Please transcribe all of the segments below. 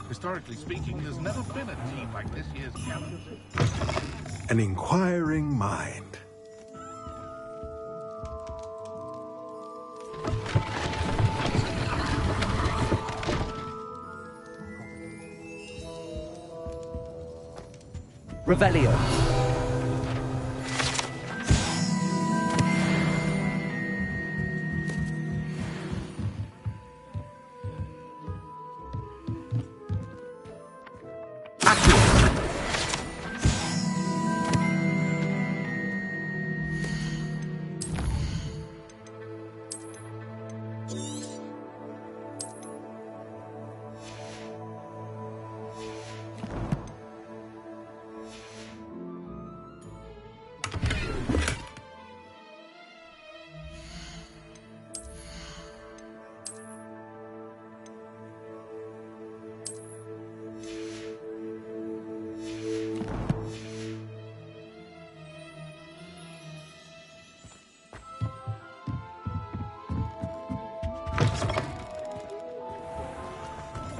Historically speaking, there's never been a team like this year's calendar. An inquiring mind. Revelio.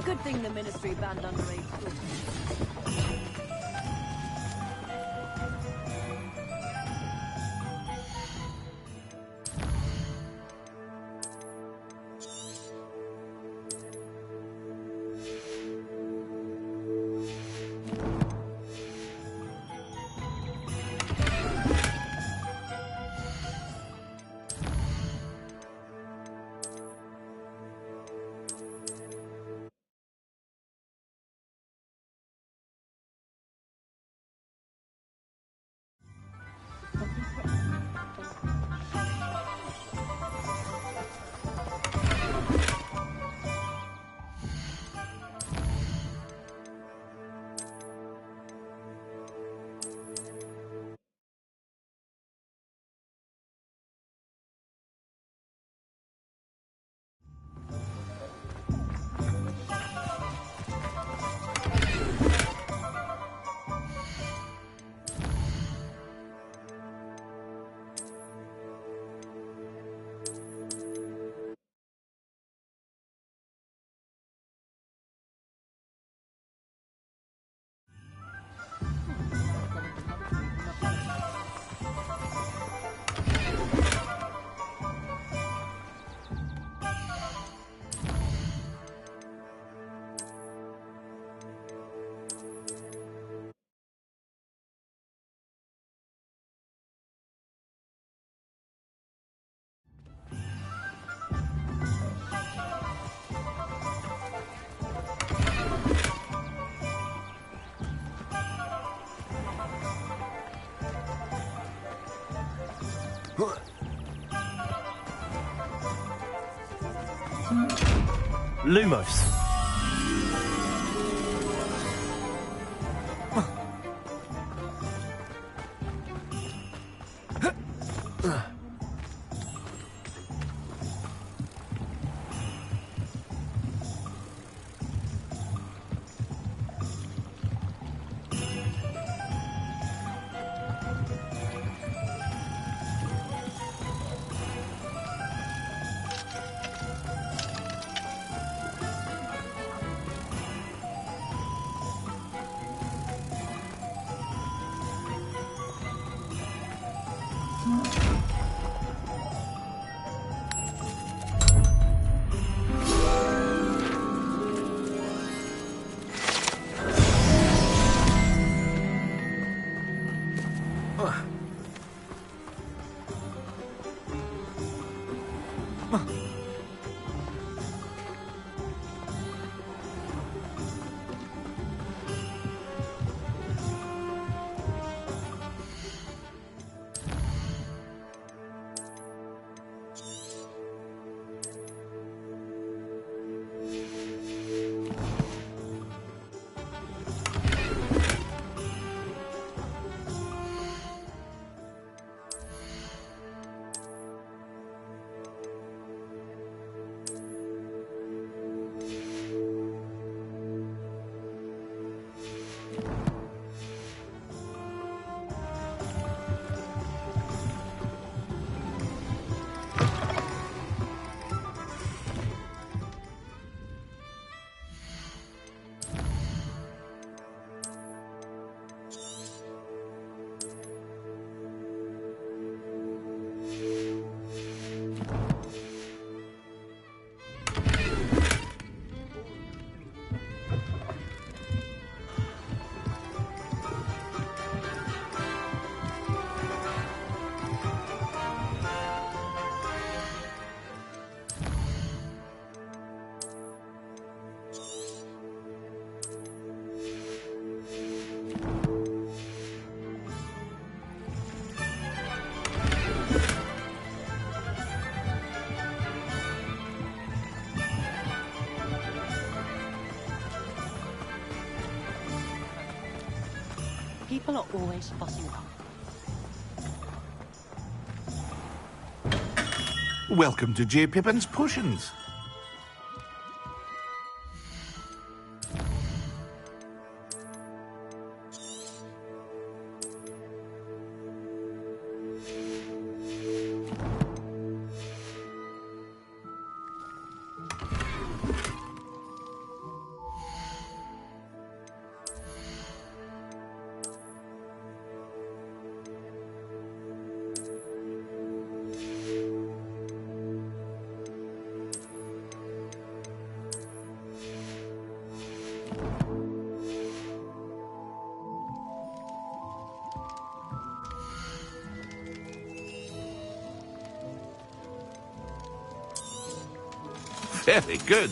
Good thing the Ministry banned underage. Lumos. People are always fussing about. Welcome to J. Pippin's Potions. Very good.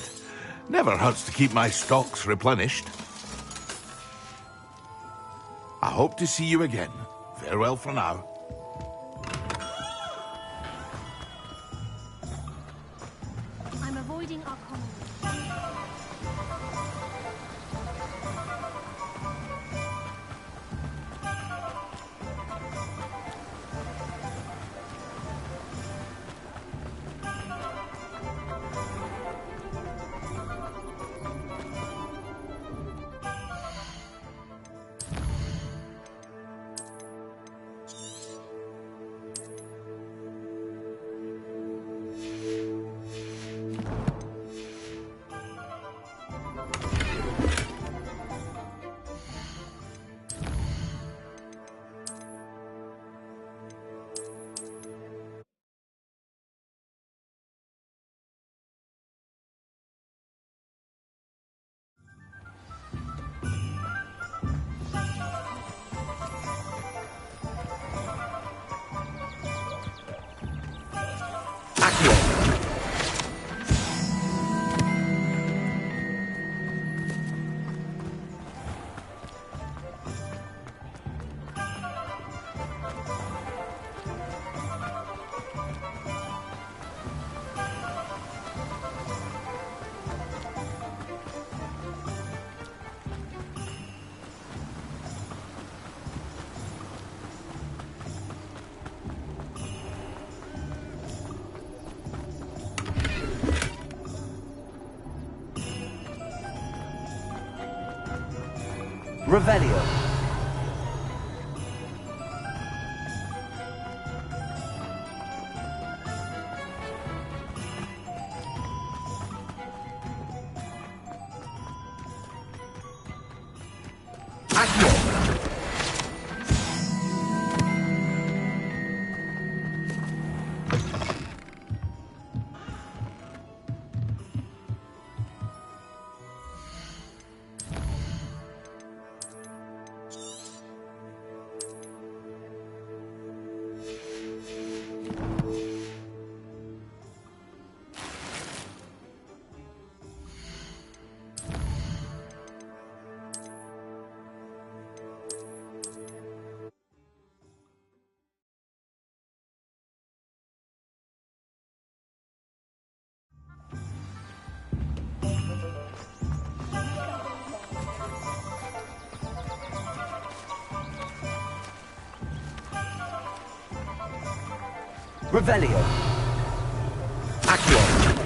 Never hurts to keep my stocks replenished. I hope to see you again. Farewell for now. I'm avoiding our common. Revelio. Revelio. Accio.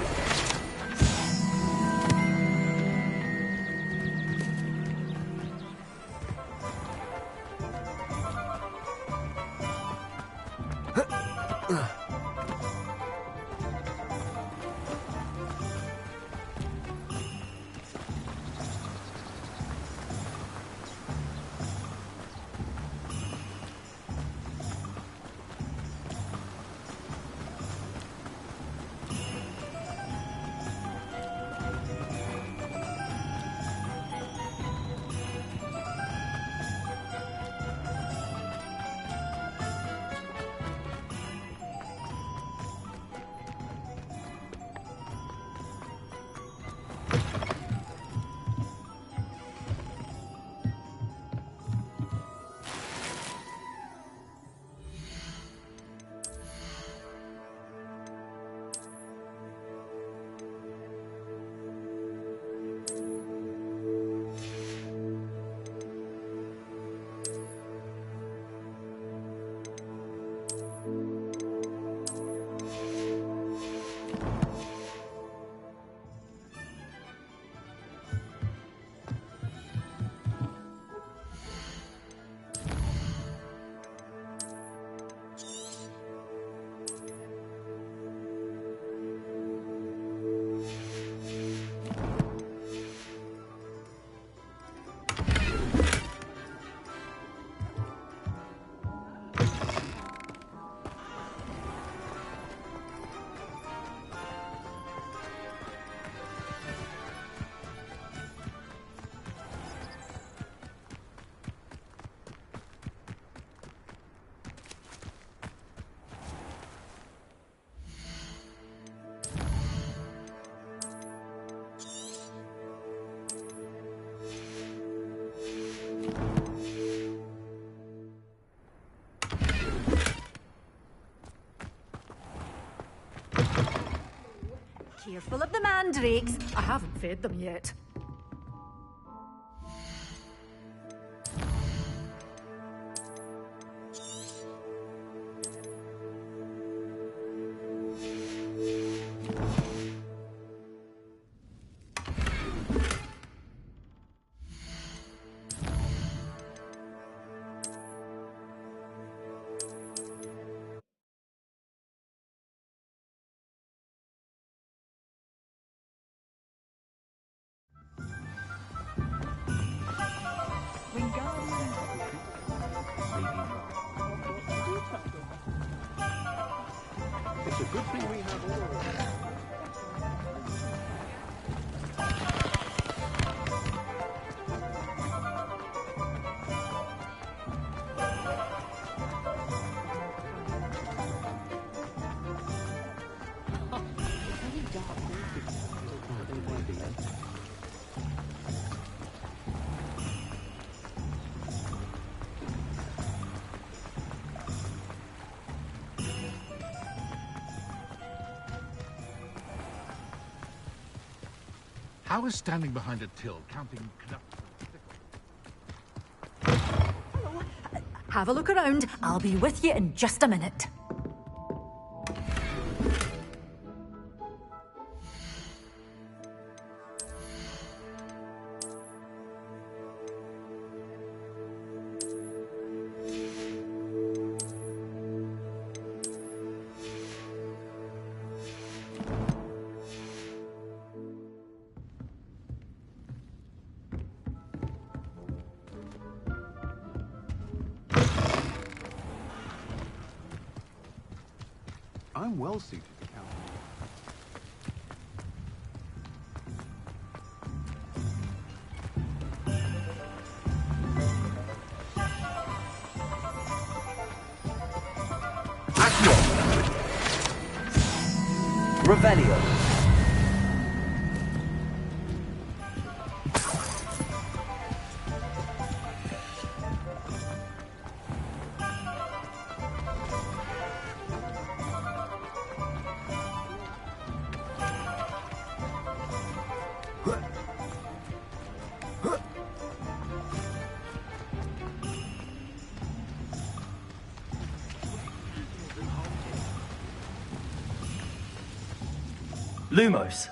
Careful of the mandrakes. I haven't fed them yet. It's a good thing we have all. How is standing behind a till counting Have a look around. I'll be with you in just a minute. I'm well suited to count. Revelio. Lumos.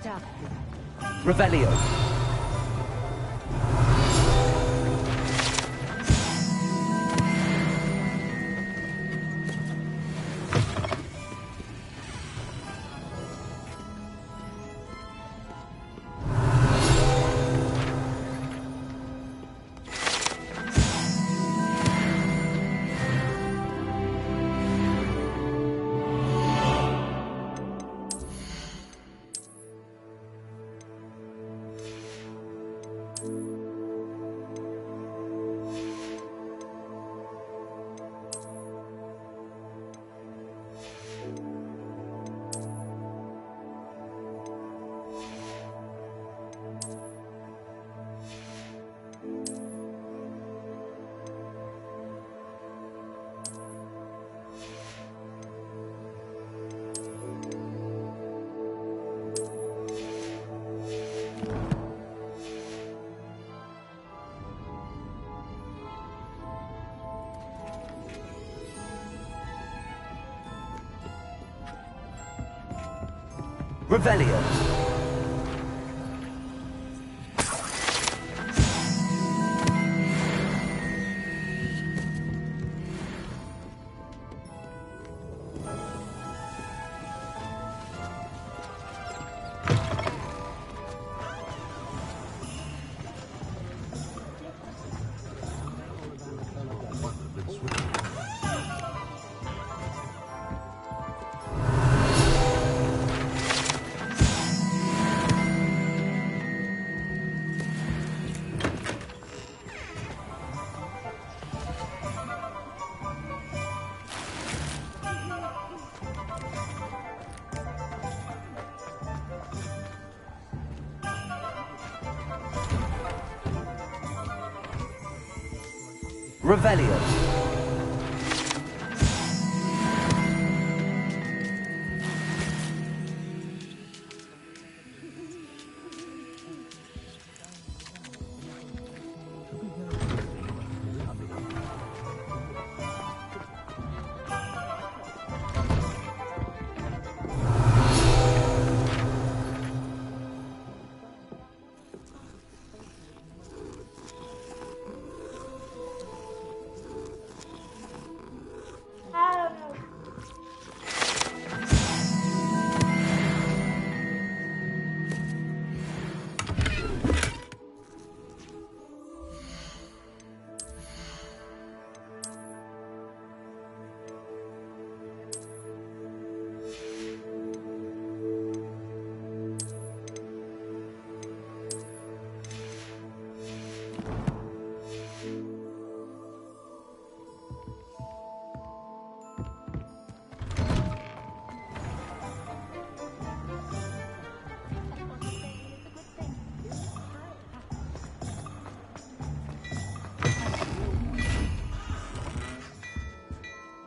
up. Revelio. Revelio. Revelio.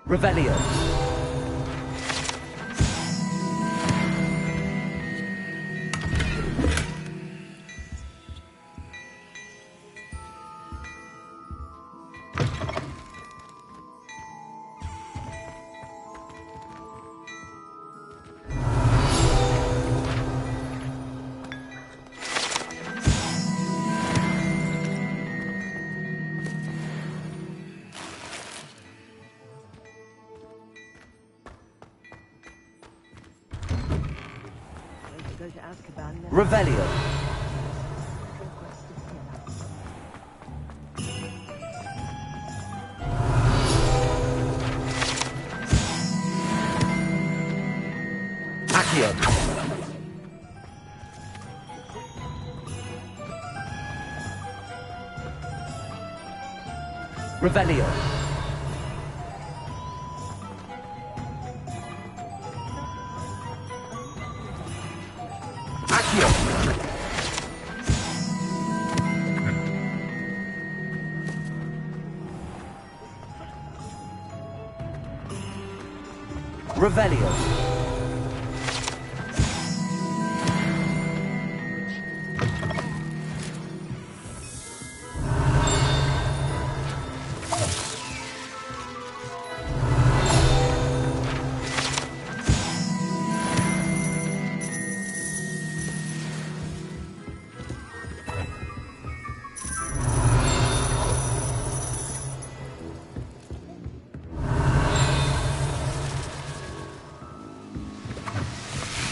Revelio. Revelio. Accio. Revelio. Accio. Revelio.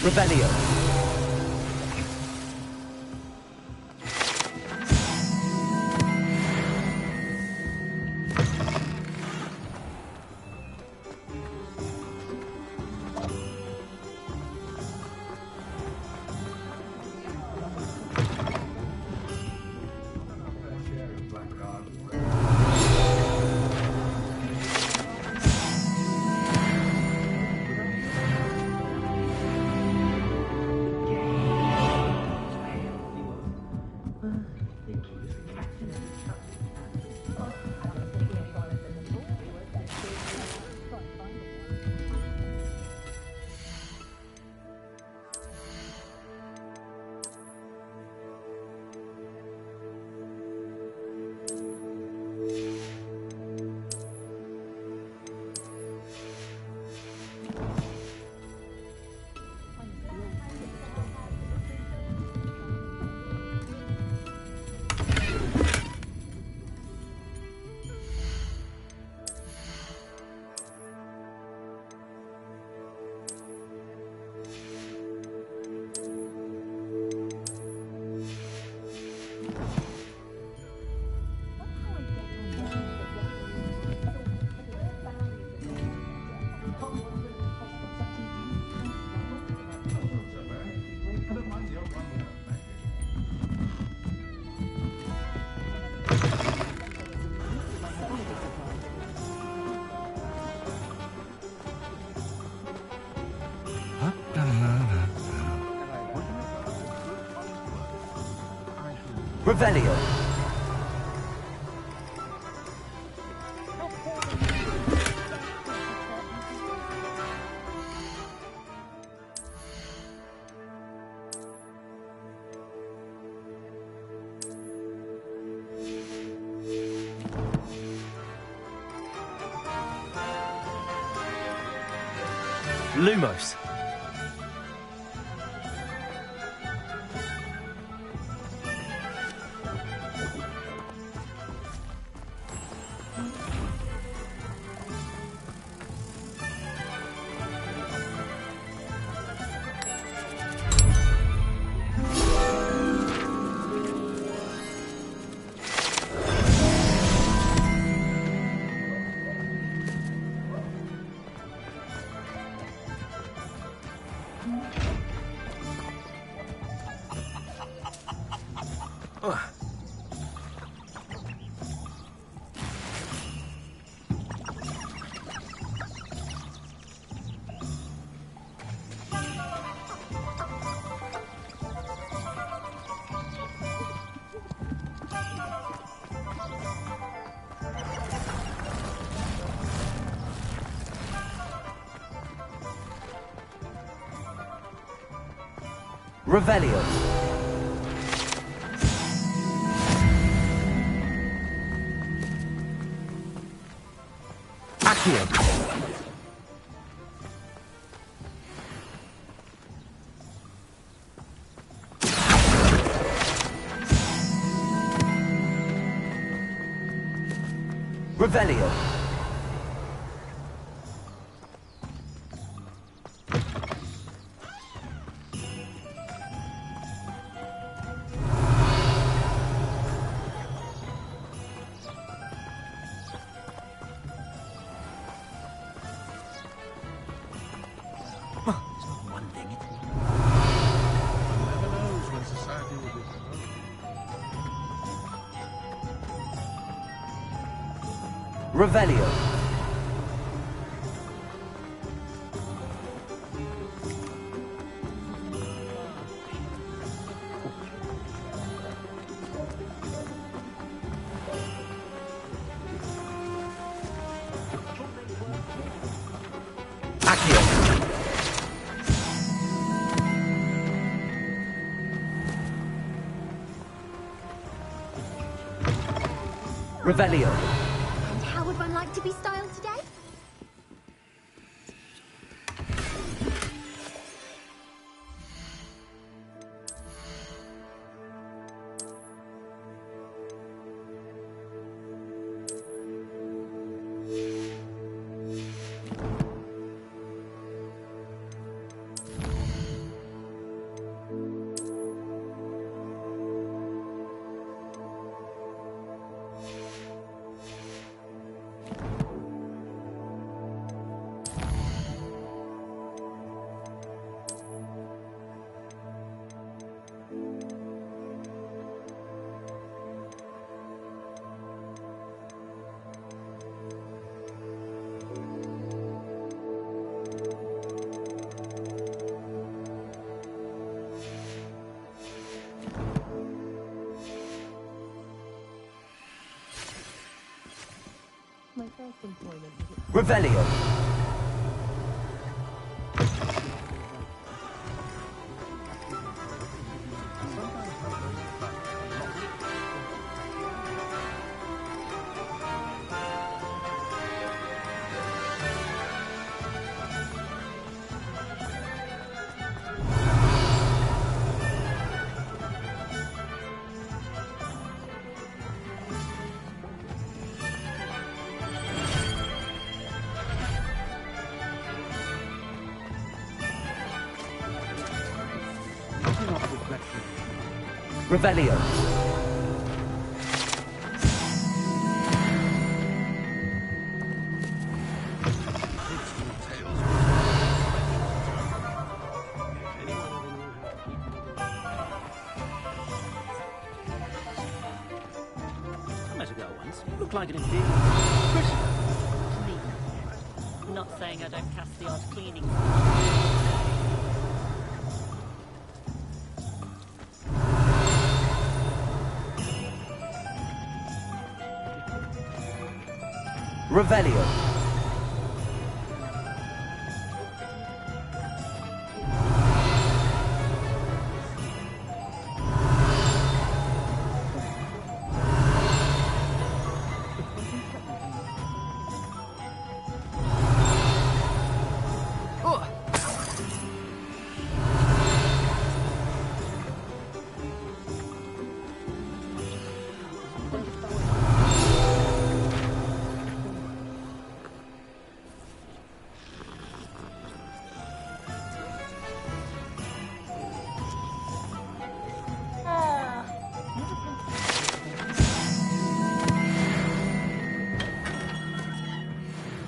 Revelio. Revelio. Lumos. Revelio. Accio. Revelio. Never knows when society will be promoted. Revelio. Accio. Revelio. And how would one like to be styled today? Revelio. Revelio. I met a girl once. Looked like an inferior. I'm not saying I don't cast the odd cleaning. Revelio.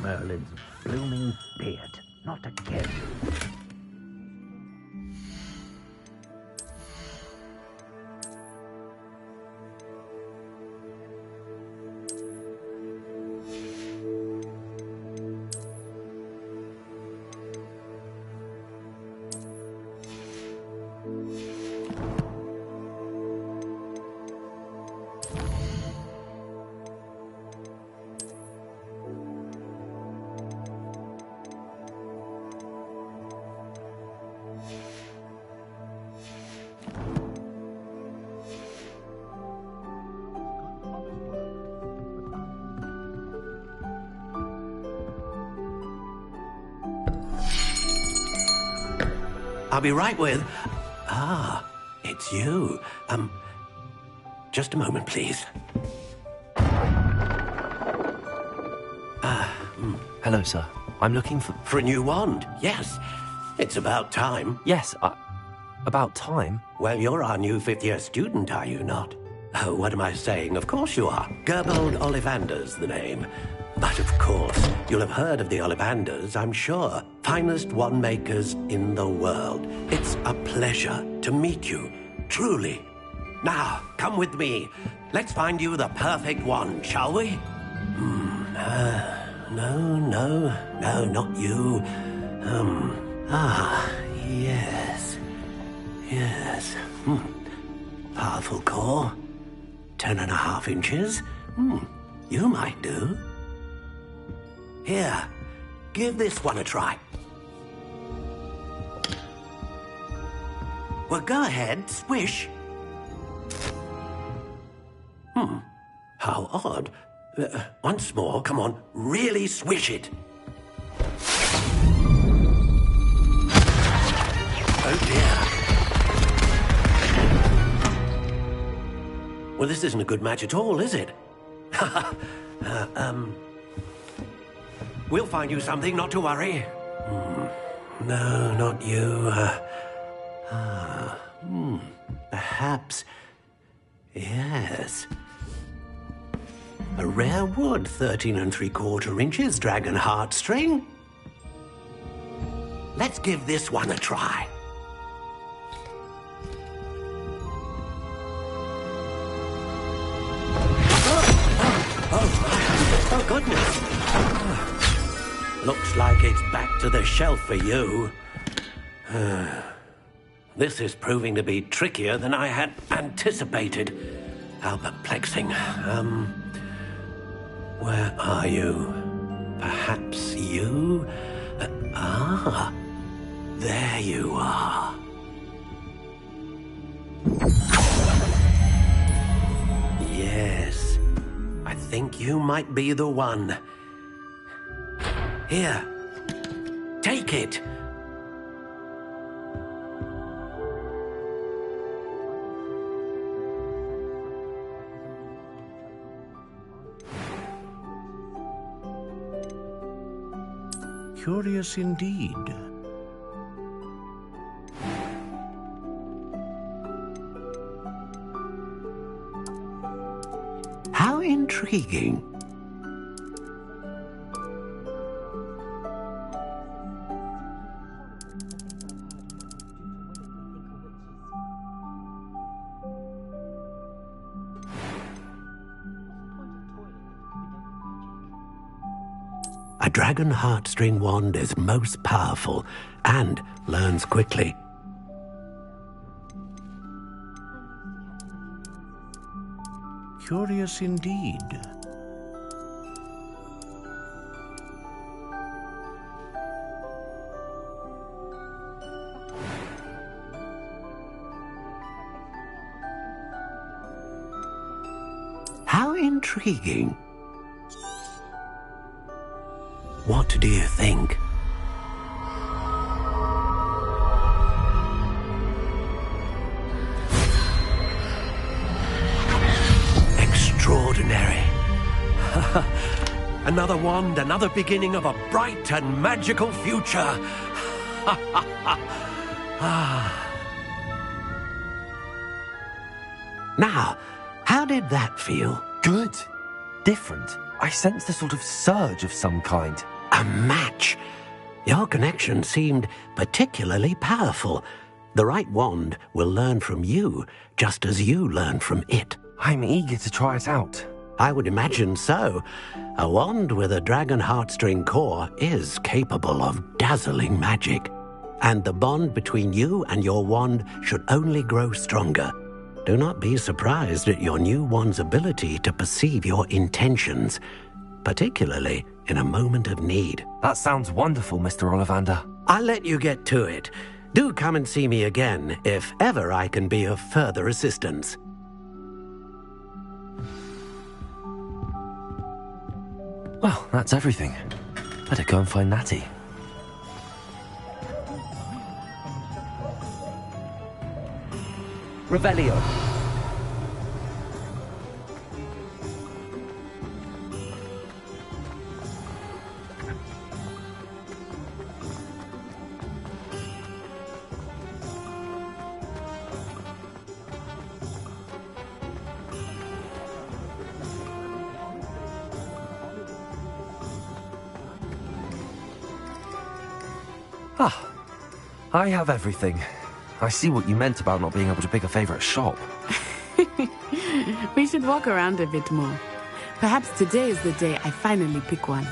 Merlin's blooming beard. Not again. I'll be right with... Ah, it's you. Just a moment, please. Hello, sir. I'm looking for... For a new wand, yes. It's about time. Yes, about time. Well, you're our new fifth-year student, are you not? Oh, what am I saying? Of course you are. Gerbold Ollivander's the name. But of course, you'll have heard of the Ollivanders, I'm sure. Finest wand makers in the world. It's a pleasure to meet you, truly. Now, come with me. Let's find you the perfect wand, shall we? No, not you. Yes. Powerful core. 10.5 inches. You might do. Here, give this one a try. Well, go ahead, swish. How odd. Once more, come on, really swish it. Oh dear. Well, this isn't a good match at all, is it? We'll find you something, not to worry. No, not you. Perhaps... Yes. A rare wood, 13 3/4 inches, dragon heartstring. Let's give this one a try. Oh, goodness. Looks like it's back to the shelf for you. This is proving to be trickier than I had anticipated. How perplexing. Where are you? Perhaps you? There you are. Yes, I think you might be the one. Here, take it. Curious indeed. How intriguing. A dragon heartstring wand is most powerful and learns quickly. Curious indeed. How intriguing. What do you think? Extraordinary. Another wand, another beginning of a bright and magical future. Now, how did that feel? Good. Different. I sensed a sort of surge of some kind. A match. Your connection seemed particularly powerful. The right wand will learn from you, just as you learn from it. I'm eager to try it out. I would imagine so. A wand with a dragon heartstring core is capable of dazzling magic. And the bond between you and your wand should only grow stronger. Do not be surprised at your new wand's ability to perceive your intentions, particularly in a moment of need. That sounds wonderful, Mr. Ollivander. I'll let you get to it. Do come and see me again if ever I can be of further assistance. Well, that's everything. Better go and find Natty. Revelio. Ah, I have everything. I see what you meant about not being able to pick a favorite shop. We should walk around a bit more. Perhaps today is the day I finally pick one.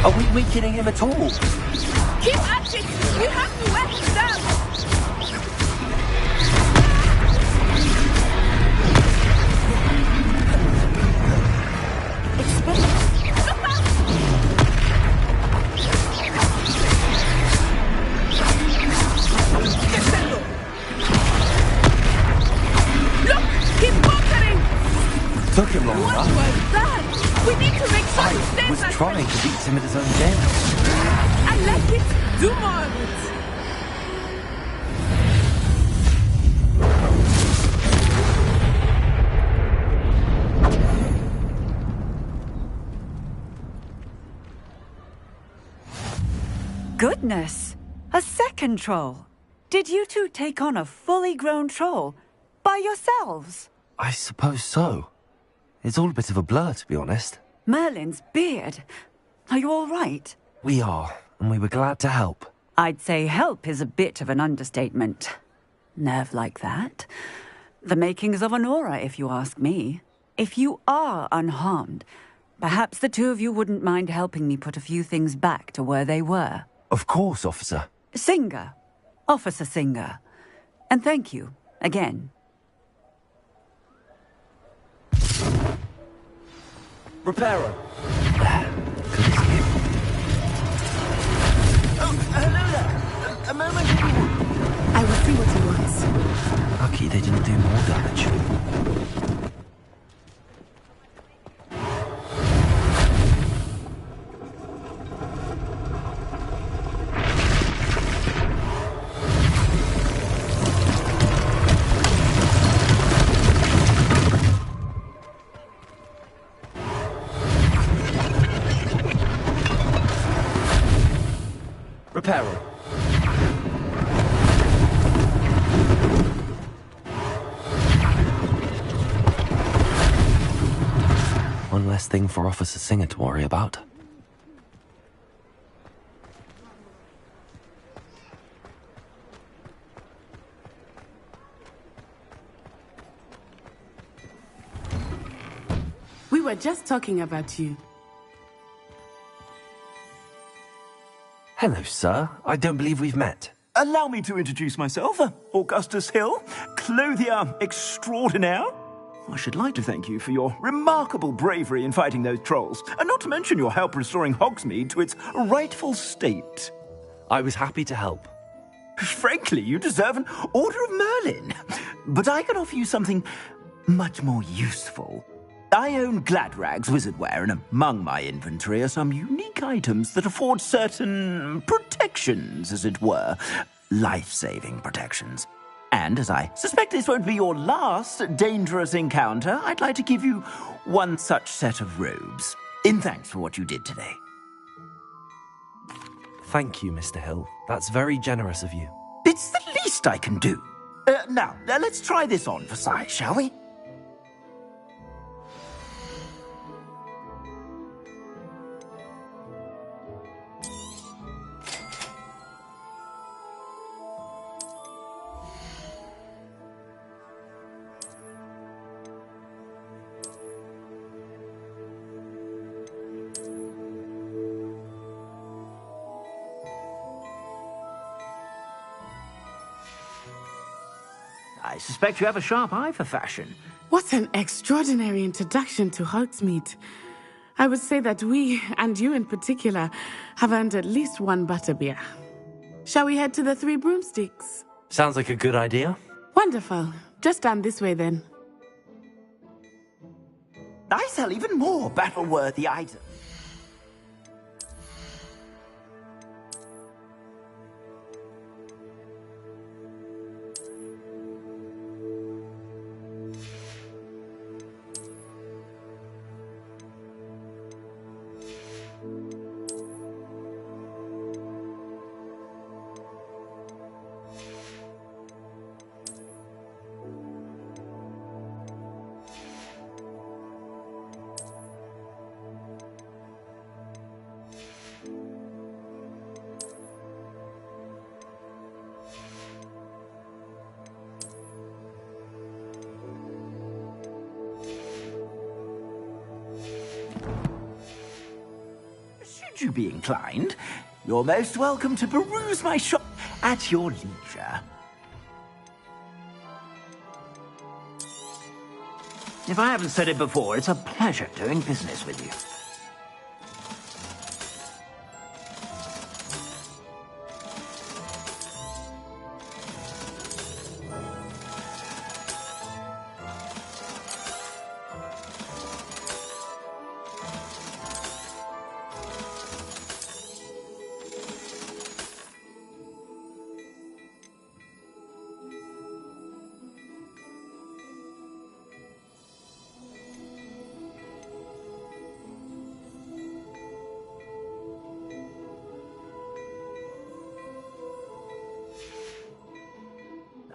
Are we weakening him at all? Keep at it! You have to wear him down! Look! Keep conquering! Took him long What enough. was that? We need to make some I was mistakes trying to beat him at his own game. and let it do more of it. Goodness! A second troll! Did you two take on a fully grown troll? By yourselves? I suppose so. It's all a bit of a blur, to be honest. Merlin's beard. Are you all right? We are, and we were glad to help. I'd say help is a bit of an understatement. Nerve like that. The makings of an aura, if you ask me. If you are unharmed, perhaps the two of you wouldn't mind helping me put a few things back to where they were. Of course, officer. Singer. Officer Singer. And thank you, again. Reparo. Hello there. A moment. I will see what he wants. Lucky they didn't do more damage. Reparo. One less thing for Officer Singer to worry about. We were just talking about you. Hello, sir. I don't believe we've met. Allow me to introduce myself, Augustus Hill, clothier extraordinaire. I should like to thank you for your remarkable bravery in fighting those trolls, and not to mention your help restoring Hogsmeade to its rightful state. I was happy to help. Frankly, you deserve an Order of Merlin. But I can offer you something much more useful. I own Gladrag's wizardware, and among my inventory are some unique items that afford certain protections, as it were. Life-saving protections. And as I suspect this won't be your last dangerous encounter, I'd like to give you one such set of robes, in thanks for what you did today. Thank you, Mr. Hill. That's very generous of you. It's the least I can do. Now, let's try this on for size, shall we? I suspect you have a sharp eye for fashion. What an extraordinary introduction to Hogsmeade. I would say that we, and you in particular, have earned at least one butterbeer. Shall we head to the Three Broomsticks? Sounds like a good idea. Wonderful. Just down this way then. I sell even more battle-worthy items. Should you be inclined, you're most welcome to peruse my shop at your leisure. If I haven't said it before, it's a pleasure doing business with you.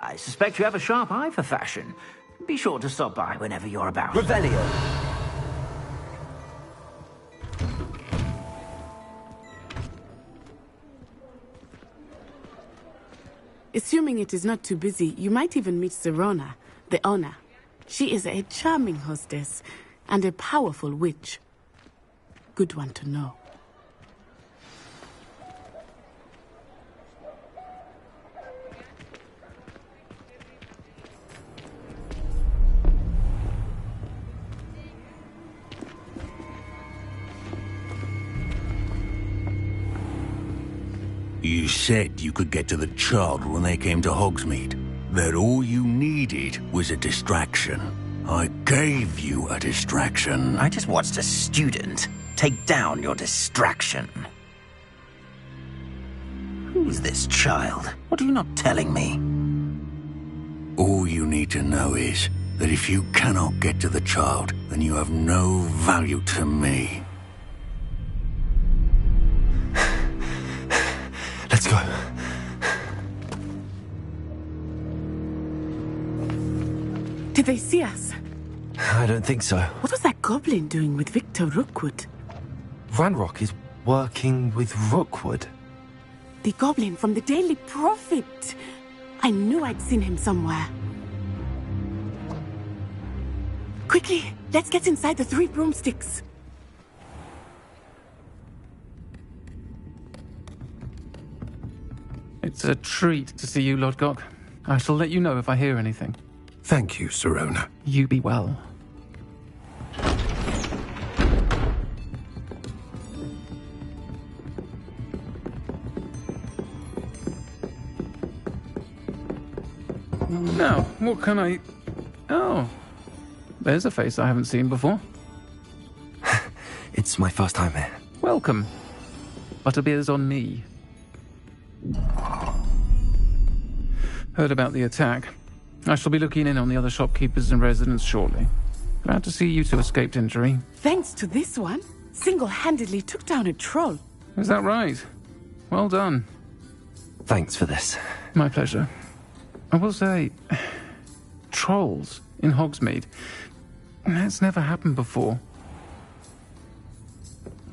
I suspect you have a sharp eye for fashion. Be sure to stop by whenever you're about. Revelio. Assuming it is not too busy, you might even meet Sirona, the owner. She is a charming hostess and a powerful witch. Good one to know. You said you could get to the child when they came to Hogsmeade. That all you needed was a distraction. I gave you a distraction. I just watched a student take down your distraction. Who's this child? What are you not telling me? All you need to know is that if you cannot get to the child, then you have no value to me. Let's go. Did they see us? I don't think so. What was that goblin doing with Victor Rookwood? Ranrock is working with Rookwood. The goblin from the Daily Prophet. I knew I'd seen him somewhere. Quickly, let's get inside the 3 broomsticks. It's a treat to see you, Lodgok. I shall let you know if I hear anything. Thank you, Sirona. You be well. Now, what can I... Oh, there's a face I haven't seen before. It's my first time here. Welcome. Butterbeer's on me. Heard about the attack. I shall be looking in on the other shopkeepers and residents shortly. Glad to see you two escaped injury. Thanks to this one, single-handedly took down a troll. Is that right? Well done. Thanks for this. My pleasure. I will say, trolls in Hogsmeade. That's never happened before.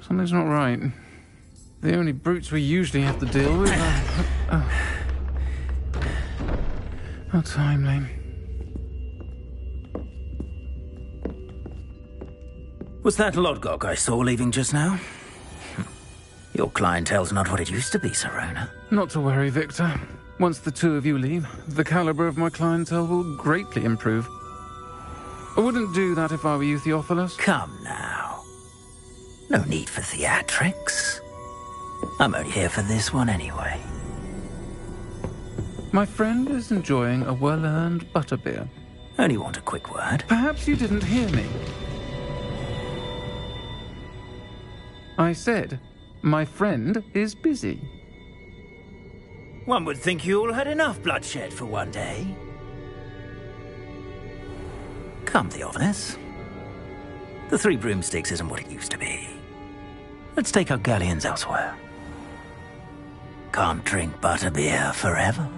Something's not right. The only brutes we usually have to deal with are... How timely. Was that Lodgok I saw leaving just now? Your clientele's not what it used to be, Sirona. Not to worry, Victor. Once the two of you leave, the caliber of my clientele will greatly improve. I wouldn't do that if I were you, Theophilus. Come now. No need for theatrics. I'm only here for this one anyway. My friend is enjoying a well-earned butterbeer. Only want a quick word. Perhaps you didn't hear me. I said, my friend is busy. One would think you all had enough bloodshed for one day. Come, Theophilus. The 3 broomsticks isn't what it used to be. Let's take our galleons elsewhere. Can't drink butterbeer forever.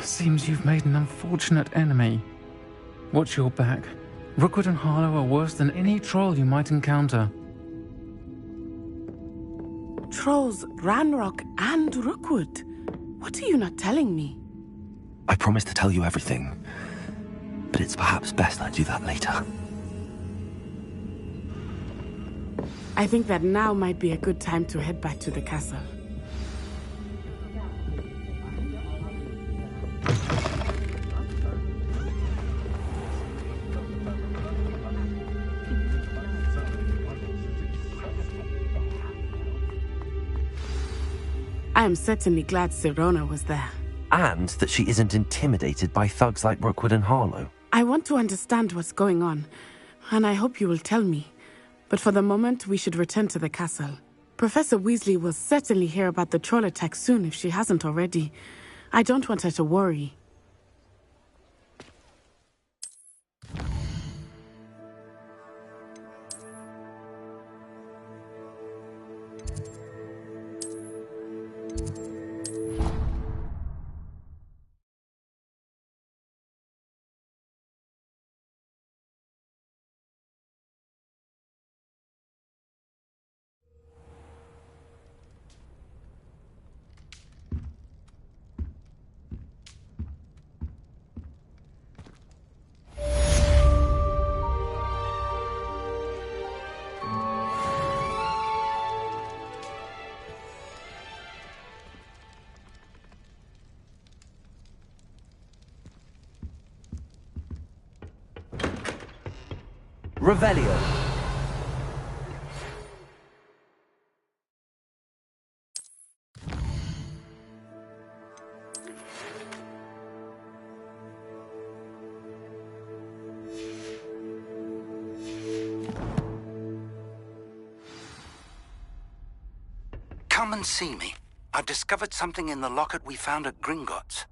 Seems you've made an unfortunate enemy. Watch your back. Rookwood and Harlow are worse than any troll you might encounter. Trolls, Ranrock, and Rookwood. What are you not telling me? I promise to tell you everything, but it's perhaps best I do that later. I think that now might be a good time to head back to the castle. I am certainly glad Sirona was there. And that she isn't intimidated by thugs like Rookwood and Harlow. I want to understand what's going on, and I hope you will tell me. But for the moment, we should return to the castle. Professor Weasley will certainly hear about the troll attack soon if she hasn't already. I don't want her to worry. Revelio. Come and see me. I've discovered something in the locket we found at Gringotts.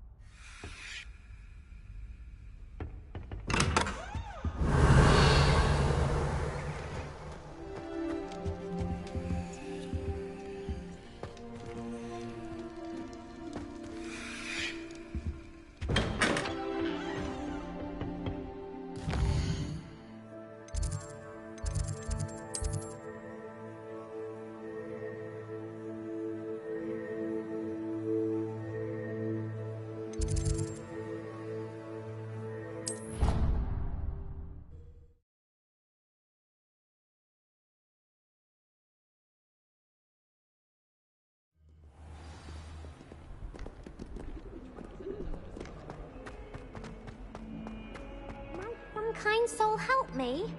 Some kind soul help me?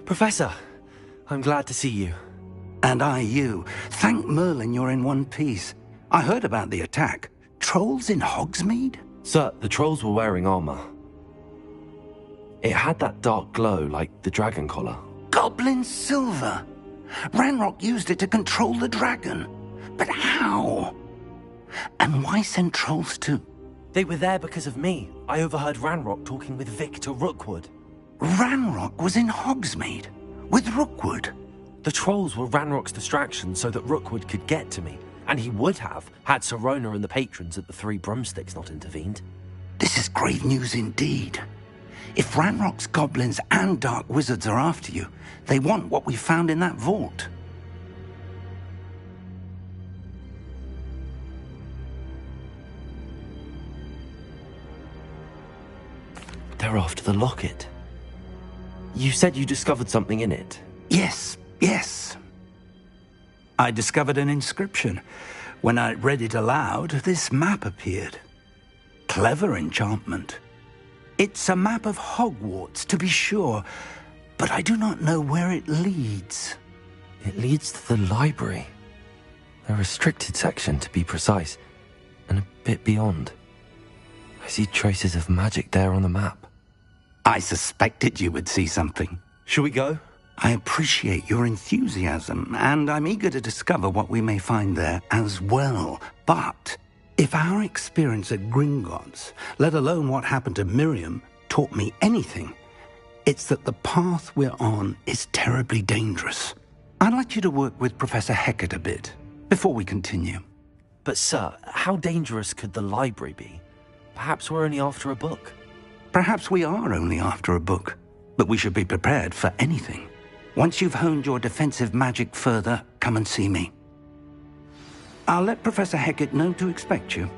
Professor, I'm glad to see you. And I you. Thank Merlin you're in one piece. I heard about the attack. Trolls in Hogsmeade? Sir, the trolls were wearing armor. It had that dark glow like the dragon collar. Goblin silver! Ranrock used it to control the dragon. But how? And why send trolls too? They were there because of me. I overheard Ranrock talking with Victor Rookwood. Ranrock was in Hogsmeade? With Rookwood? The trolls were Ranrock's distraction so that Rookwood could get to me. And he would have, had Sirona and the patrons at the Three Broomsticks not intervened. This is grave news indeed. If Ranrock's goblins and dark wizards are after you, they want what we found in that vault. They're after the locket. You said you discovered something in it. Yes. I discovered an inscription. When I read it aloud, this map appeared. Clever enchantment. It's a map of Hogwarts, to be sure, but I do not know where it leads. It leads to the library. A restricted section, to be precise, and a bit beyond. I see traces of magic there on the map. I suspected you would see something. Shall we go? I appreciate your enthusiasm, and I'm eager to discover what we may find there as well. But if our experience at Gringotts, let alone what happened to Miriam, taught me anything, it's that the path we're on is terribly dangerous. I'd like you to work with Professor Hecat a bit before we continue. But sir, how dangerous could the library be? Perhaps we're only after a book. Perhaps we are only after a book, but we should be prepared for anything. Once you've honed your defensive magic further, come and see me. I'll let Professor Hecat know to expect you.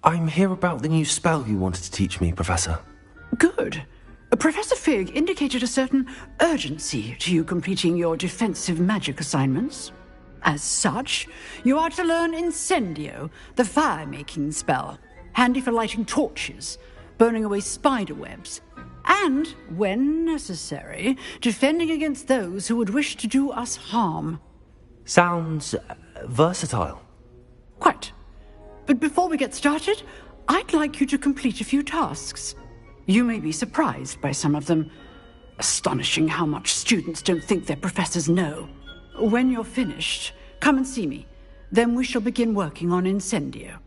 I'm here about the new spell you wanted to teach me, Professor. Good. Professor Fig indicated a certain urgency to you completing your defensive magic assignments. As such, you are to learn Incendio, the fire-making spell, handy for lighting torches, burning away spider webs, and, when necessary, defending against those who would wish to do us harm. Sounds versatile. Quite. But before we get started, I'd like you to complete a few tasks. You may be surprised by some of them. Astonishing how much students don't think their professors know. When you're finished, come and see me. Then we shall begin working on Incendio.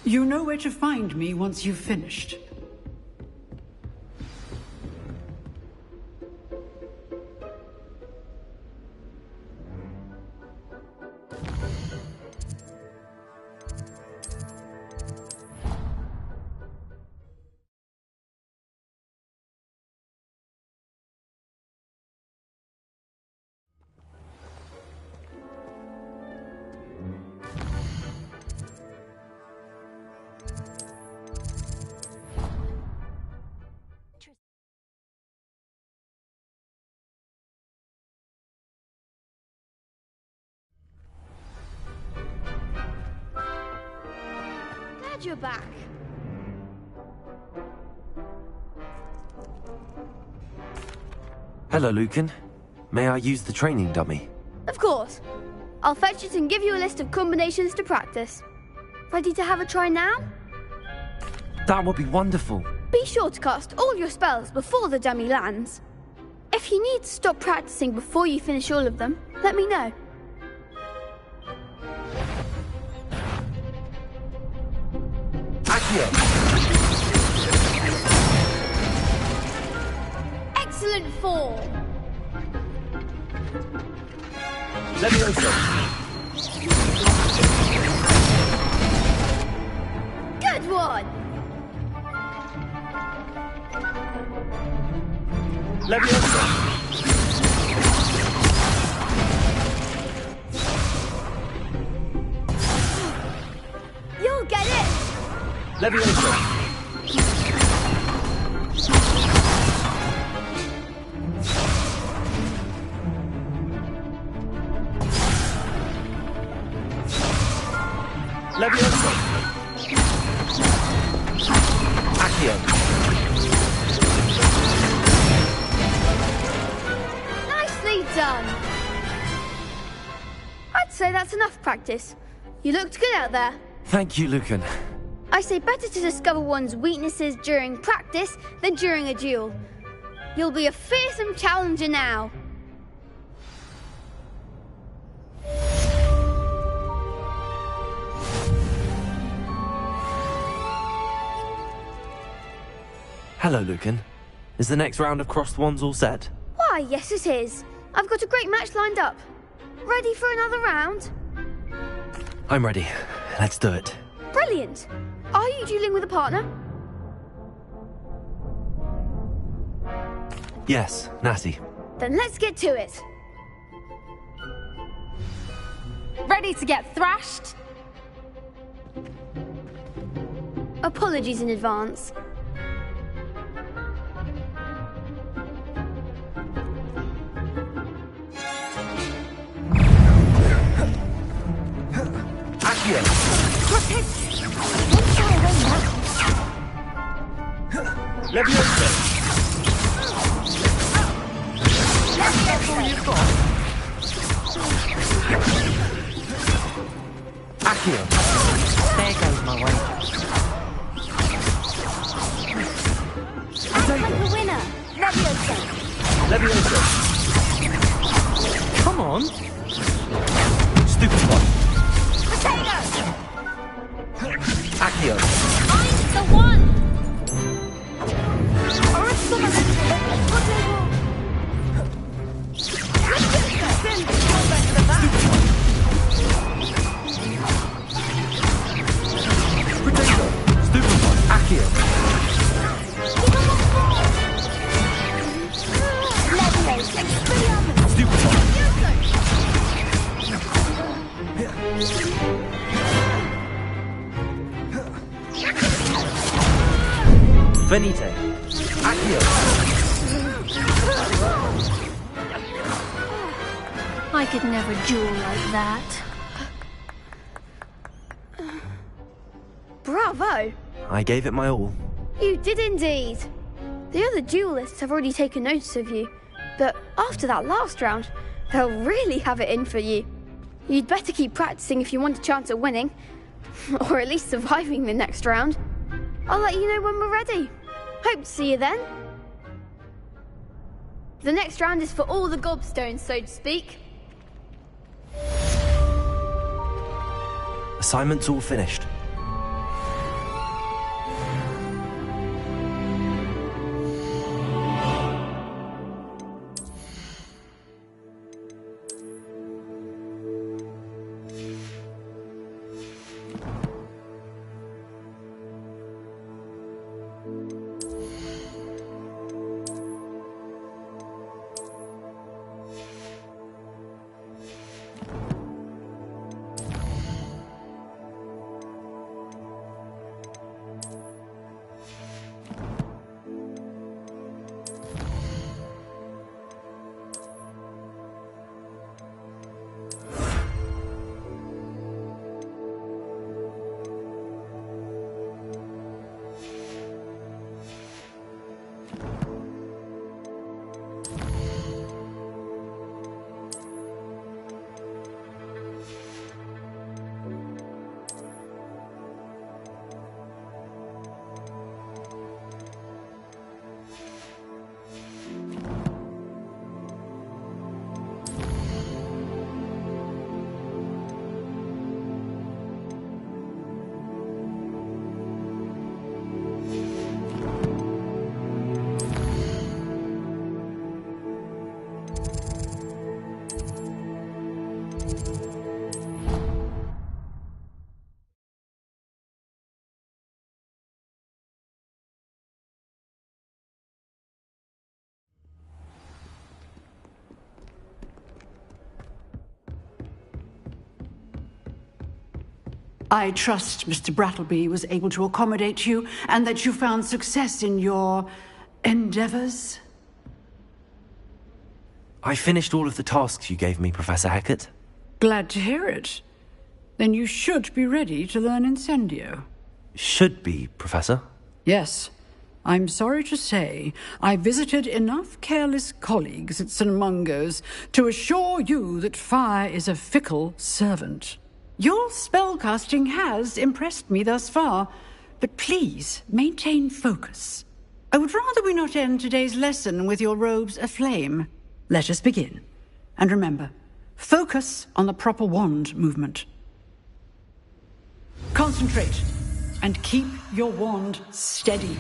You know where to find me once you've finished. Glad you're back. Hello, Lucan. May I use the training dummy? Of course. I'll fetch it and give you a list of combinations to practice. Ready to have a try now? That would be wonderful. Be sure to cast all your spells before the dummy lands. If you need to stop practicing before you finish all of them, let me know. Excellent form. Levioso. Good one. Levioso. You'll get it. Levioso. Levioso. Accio. Nicely done. I'd say that's enough practice. You looked good out there. Thank you, Lucan. I say better to discover one's weaknesses during practice than during a duel. You'll be a fearsome challenger now. Hello, Lucan. Is the next round of Crossed Wands all set? Why, yes it is. I've got a great match lined up. Ready for another round? I'm ready. Let's do it. Brilliant. Are you dueling with a partner? Yes, Natty. Then let's get to it. Ready to get thrashed? Apologies in advance. Accio. Levioso. Accio. There goes my way. Act like a winner. Levioso. Levioso. Come on. Stupid one. Potato. Accio. I'm the one. Potato. Stupid one. Accio. Stupid one. Venite. Accio. I could never duel like that. Bravo! I gave it my all. You did indeed. The other duelists have already taken notice of you, but after that last round, they'll really have it in for you. You'd better keep practicing if you want a chance at winning, or at least surviving the next round. I'll let you know when we're ready. Hope to see you then. The next round is for all the gobstones, so to speak. Assignment's all finished. I trust Mr. Brattleby was able to accommodate you and that you found success in your endeavors. I finished all of the tasks you gave me, Professor Hecat. Glad to hear it. Then you should be ready to learn Incendio. Should be, Professor. Yes. I'm sorry to say, I visited enough careless colleagues at St. Mungo's to assure you that fire is a fickle servant. Your spellcasting has impressed me thus far, but please maintain focus. I would rather we not end today's lesson with your robes aflame. Let us begin. And remember, focus on the proper wand movement. Concentrate, and keep your wand steady.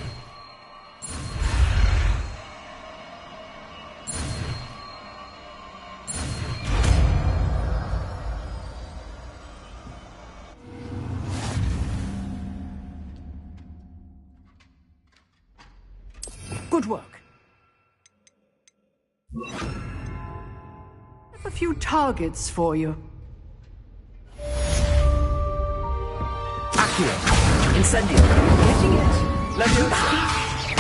Good work. I have a few targets for you. Accio. Incendio. Getting it. Leviosa.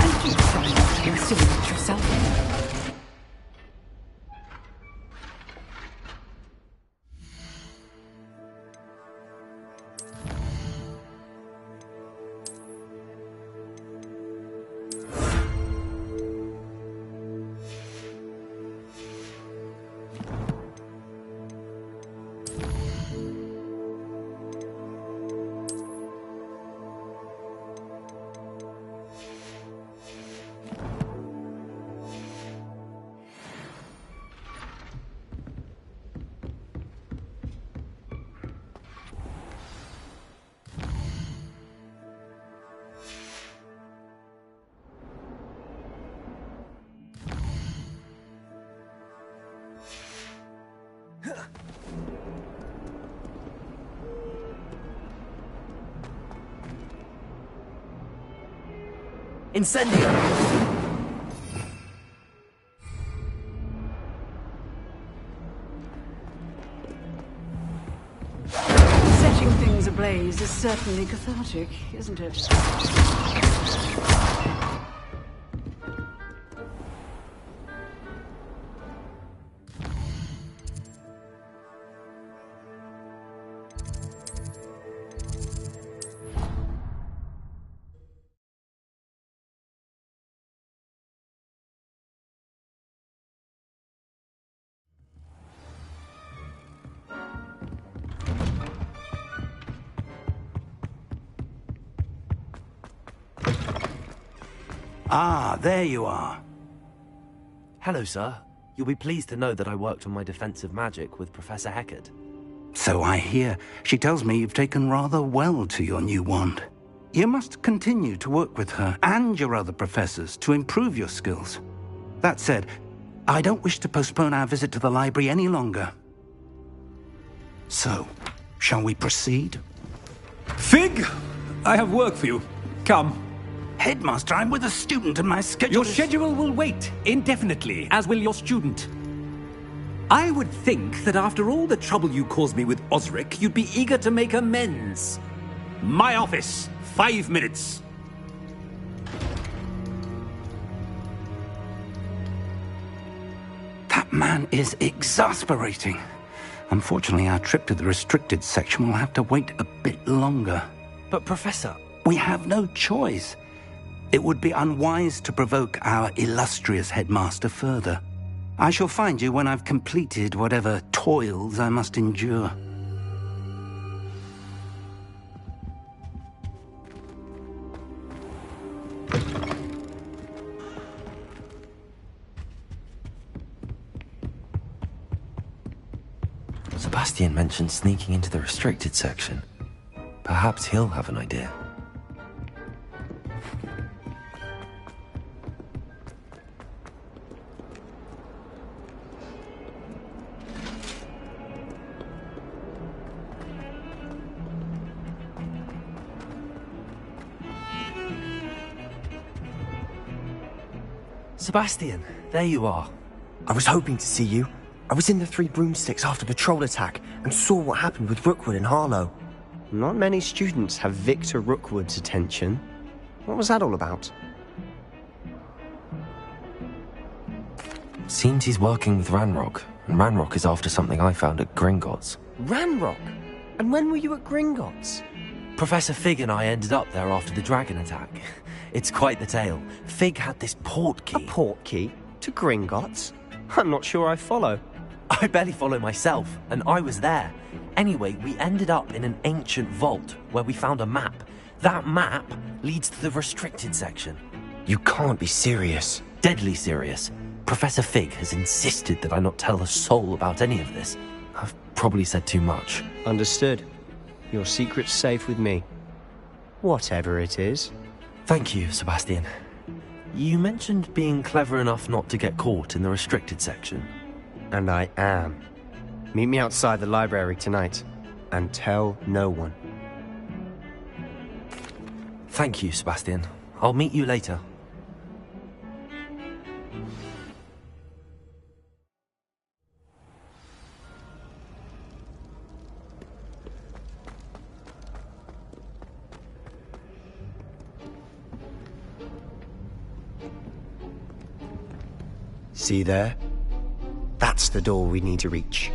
And keep trying to consider it yourself. Incendio! Setting things ablaze is certainly cathartic, isn't it? Ah, there you are. Hello, sir. You'll be pleased to know that I worked on my defensive magic with Professor Heckard. So I hear. She tells me you've taken rather well to your new wand. You must continue to work with her and your other professors to improve your skills. That said, I don't wish to postpone our visit to the library any longer. So, shall we proceed? Fig! I have work for you. Come. Headmaster, I'm with a student and my schedule Your schedule will wait indefinitely, as will your student. I would think that after all the trouble you caused me with Osric, you'd be eager to make amends. My office, 5 minutes. That man is exasperating. Unfortunately, our trip to the restricted section will have to wait a bit longer. But, Professor... We have no choice. It would be unwise to provoke our illustrious headmaster further. I shall find you when I've completed whatever toils I must endure. Sebastian mentioned sneaking into the restricted section. Perhaps he'll have an idea. Sebastian, there you are. I was hoping to see you. I was in the Three Broomsticks after the troll attack and saw what happened with Rookwood and Harlow. Not many students have Victor Rookwood's attention. What was that all about? Seems he's working with Ranrock, and Ranrock is after something I found at Gringotts. Ranrock? And when were you at Gringotts? Professor Fig and I ended up there after the dragon attack. It's quite the tale. Fig had this port key. A port key? To Gringotts? I'm not sure I follow. I barely follow myself, and I was there. Anyway, we ended up in an ancient vault where we found a map. That map leads to the restricted section. You can't be serious. Deadly serious. Professor Fig has insisted that I not tell a soul about any of this. I've probably said too much. Understood. Your secret's safe with me. Whatever it is. Thank you, Sebastian. You mentioned being clever enough not to get caught in the restricted section. And I am. Meet me outside the library tonight, and tell no one. Thank you, Sebastian. I'll meet you later. See there? That's the door we need to reach.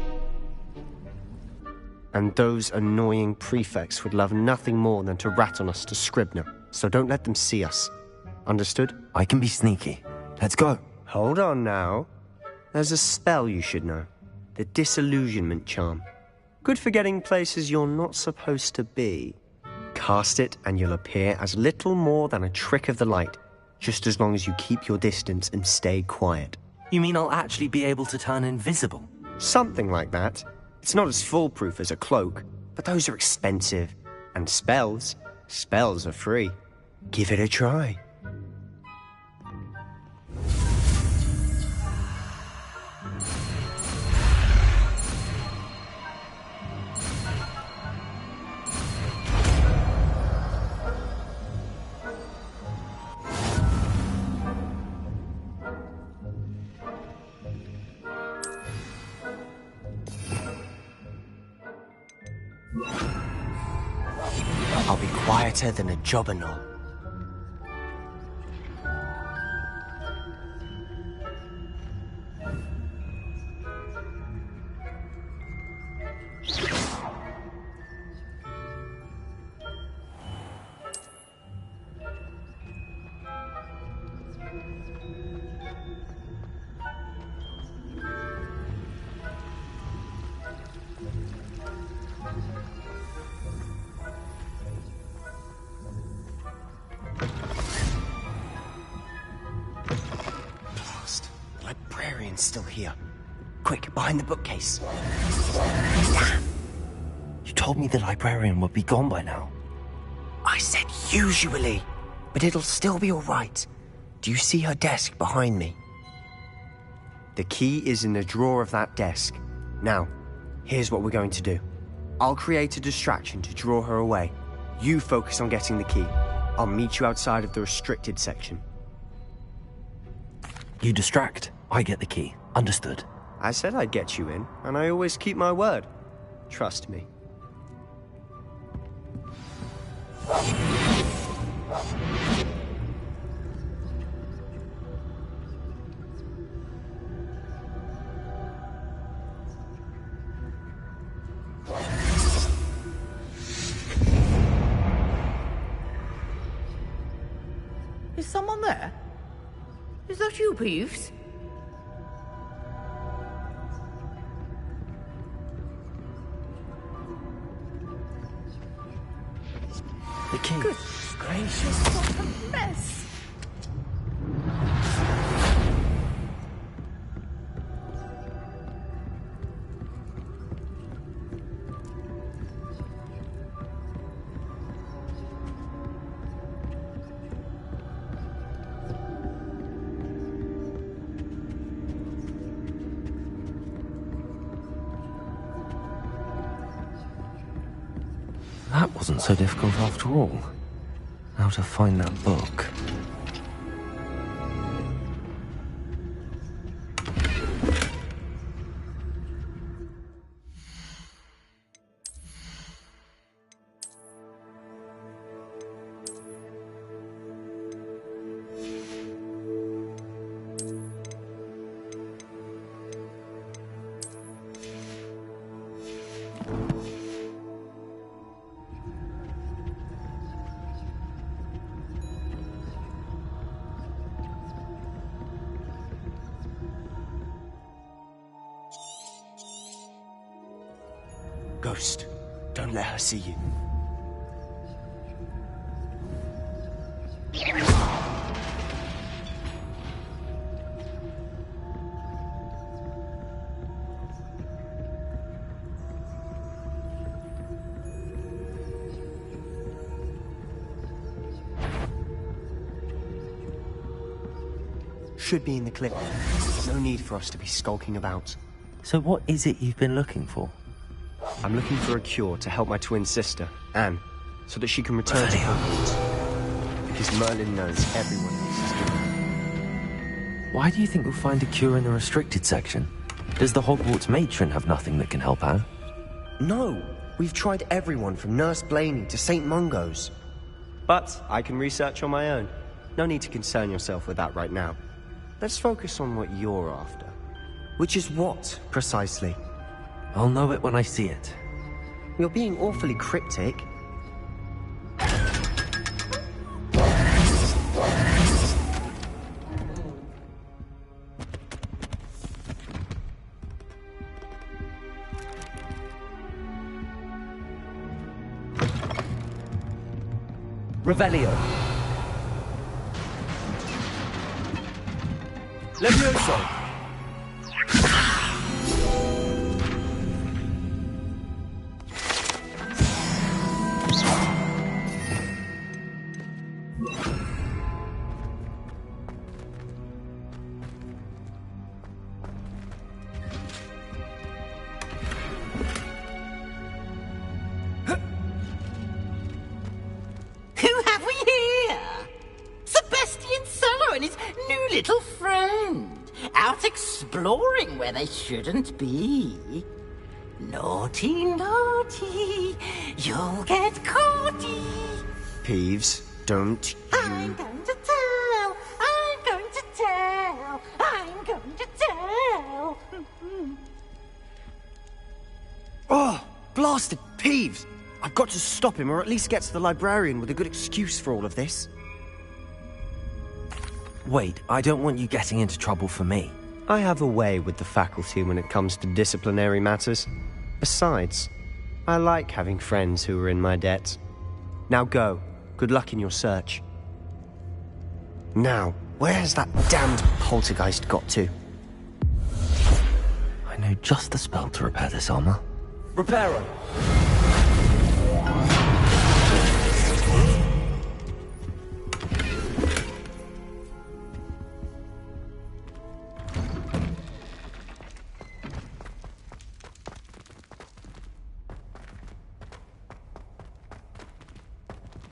And those annoying prefects would love nothing more than to rat on us to Scribner, so don't let them see us. Understood? I can be sneaky. Let's go. Hold on now. There's a spell you should know. The Disillusionment Charm. Good for getting places you're not supposed to be. Cast it and you'll appear as little more than a trick of the light, just as long as you keep your distance and stay quiet. You mean I'll actually be able to turn invisible? Something like that. It's not as foolproof as a cloak, but those are expensive. And spells are free. Give it a try. I'll be quieter than a jobberknoll. Blast. The librarian's still here. Quick, behind the bookcase. Damn. You told me the librarian would be gone by now. I said usually, but it'll still be all right. Do you see her desk behind me? The key is in the drawer of that desk. Now, here's what we're going to do. I'll create a distraction to draw her away. You focus on getting the key. I'll meet you outside of the restricted section. You distract, I get the key. Understood. I said I'd get you in, and I always keep my word. Trust me. Is someone there? Is that you, Peeves? The key. Goodness gracious, what a mess! That wasn't so difficult after all. How to find that book. Ghost, don't let her see you. Should be in the clip. No need for us to be skulking about. So what is it you've been looking for? I'm looking for a cure to help my twin sister, Anne, so that she can return to Hogwarts. Because Merlin knows everyone else is doing it. Why do you think we'll find a cure in the restricted section? Does the Hogwarts matron have nothing that can help Anne? No, we've tried everyone from Nurse Blaney to St. Mungo's. But I can research on my own. No need to concern yourself with that right now. Let's focus on what you're after. Which is what, precisely? I'll know it when I see it. You're being awfully cryptic. Revelio. Levioso. Exploring where they shouldn't be. Naughty, naughty, you'll get caughty. Peeves, don't you... I'm going to tell, I'm going to tell, I'm going to tell. Oh, blasted Peeves! I've got to stop him, or at least get to the librarian with a good excuse for all of this. Wait, I don't want you getting into trouble for me. I have a way with the faculty when it comes to disciplinary matters. Besides, I like having friends who are in my debt. Now go. Good luck in your search. Now, Where has that damned poltergeist got to? I know just the spell to repair this armor. Reparo.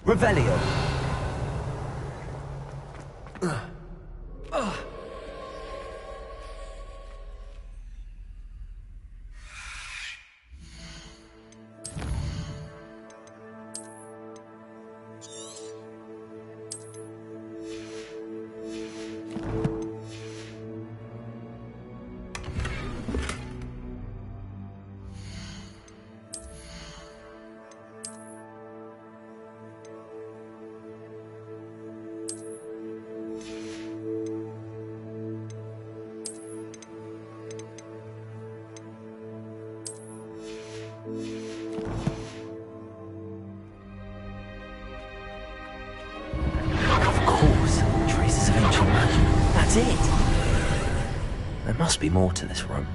Revelio. That's it. There must be more to this room.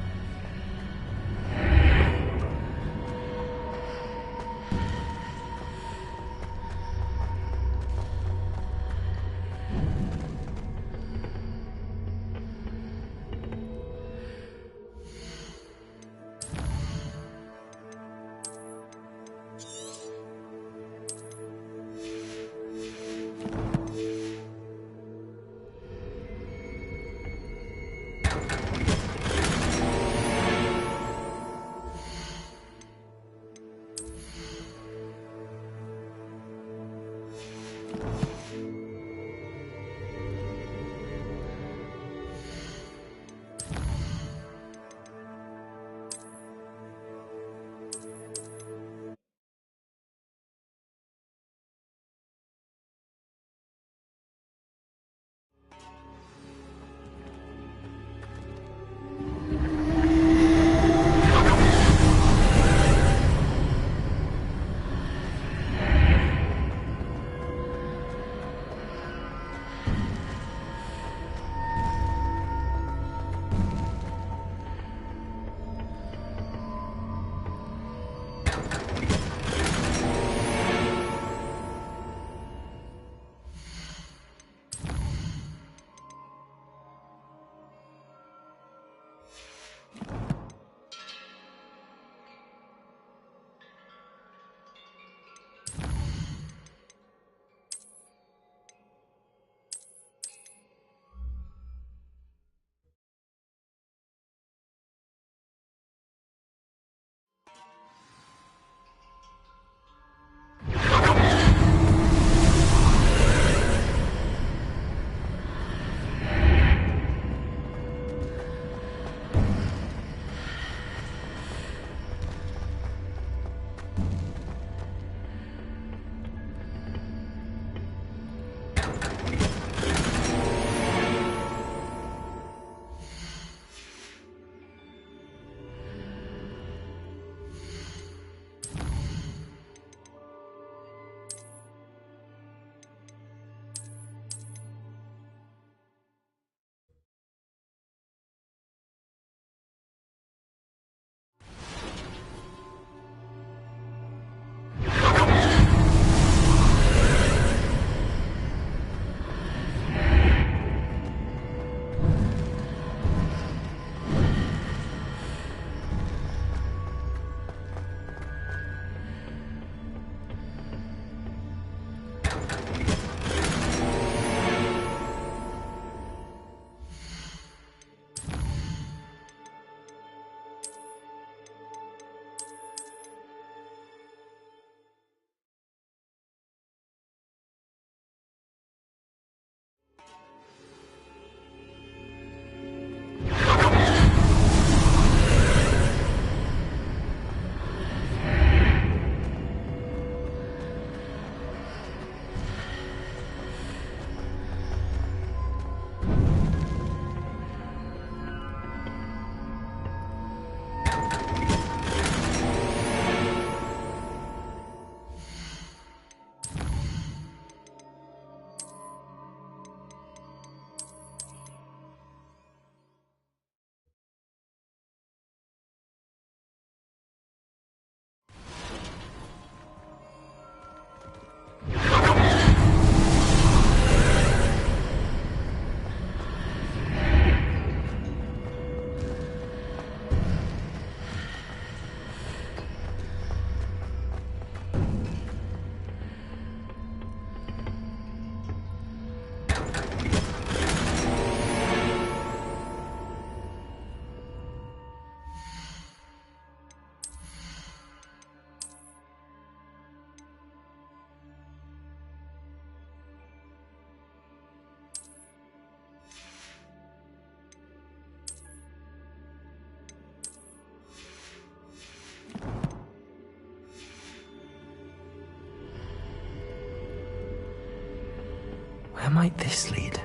might this lead?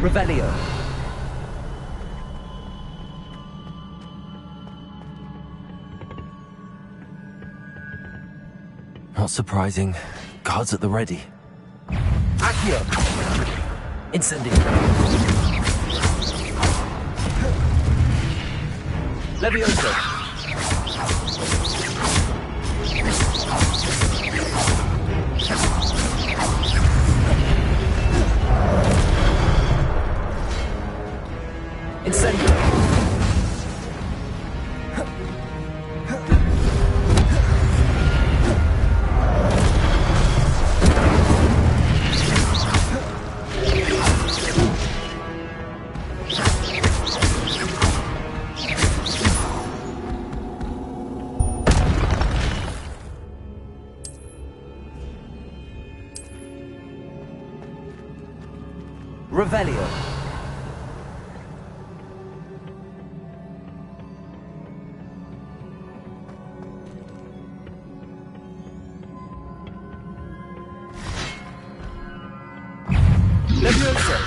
Revelio. Not surprising. Guards at the ready. Accio. Incendio. Levioso. Incendio. Revelio. Levioso.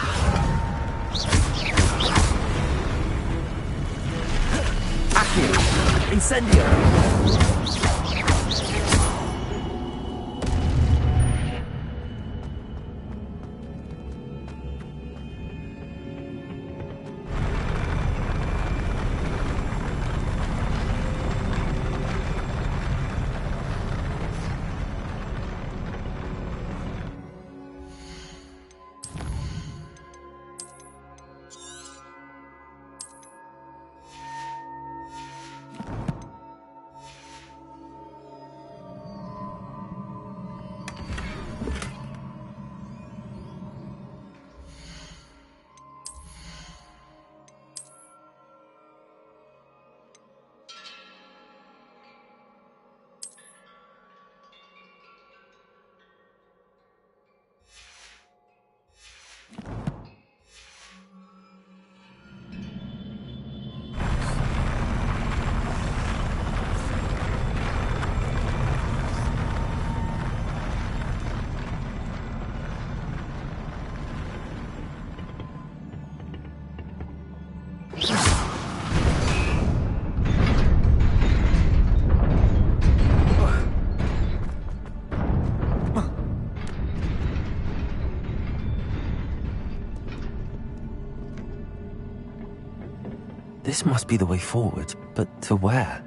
Accio. Incendio. This must be the way forward, but to where?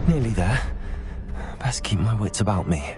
Nearly there. Best keep my wits about me.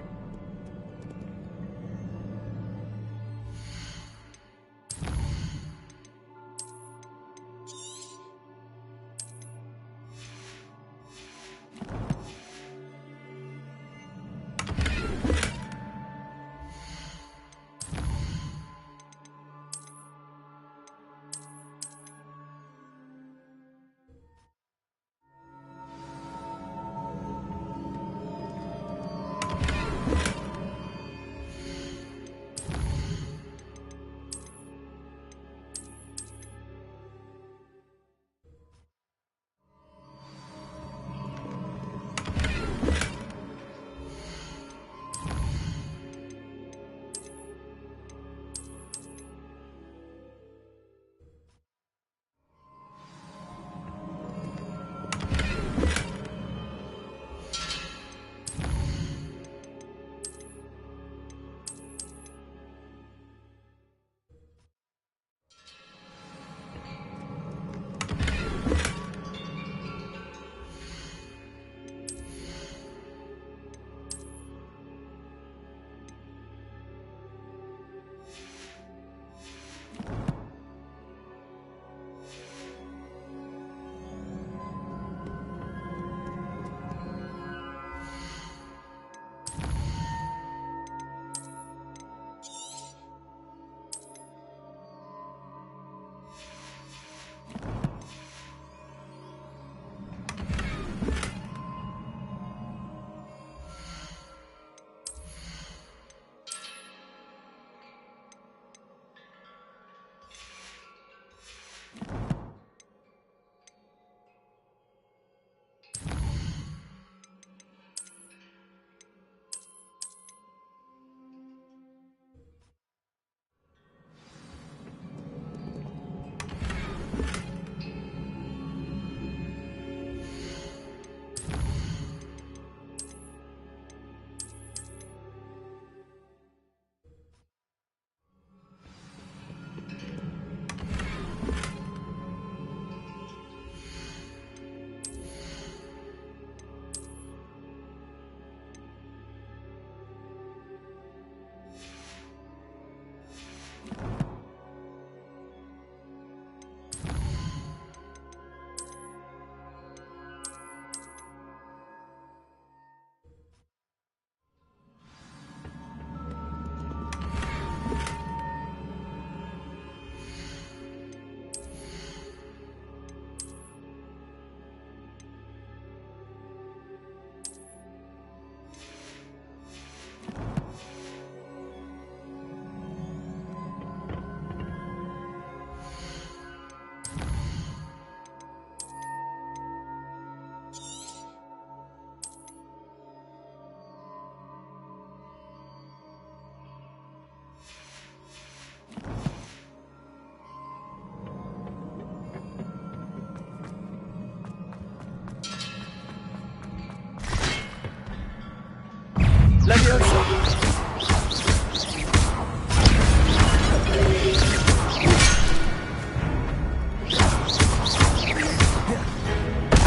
Leviosa.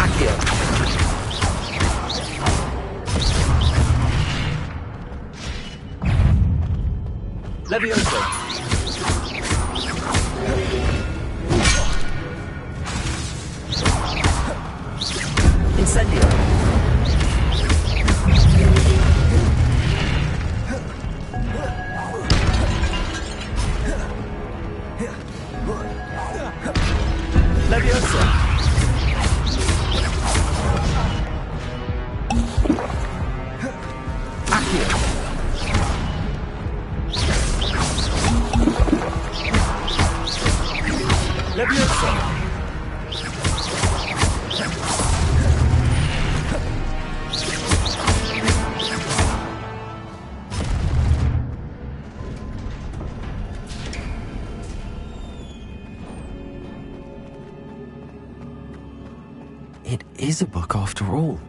Accio. Leviosa. Incendio. Leviosa. Accio. Leviosa. It is a book after all.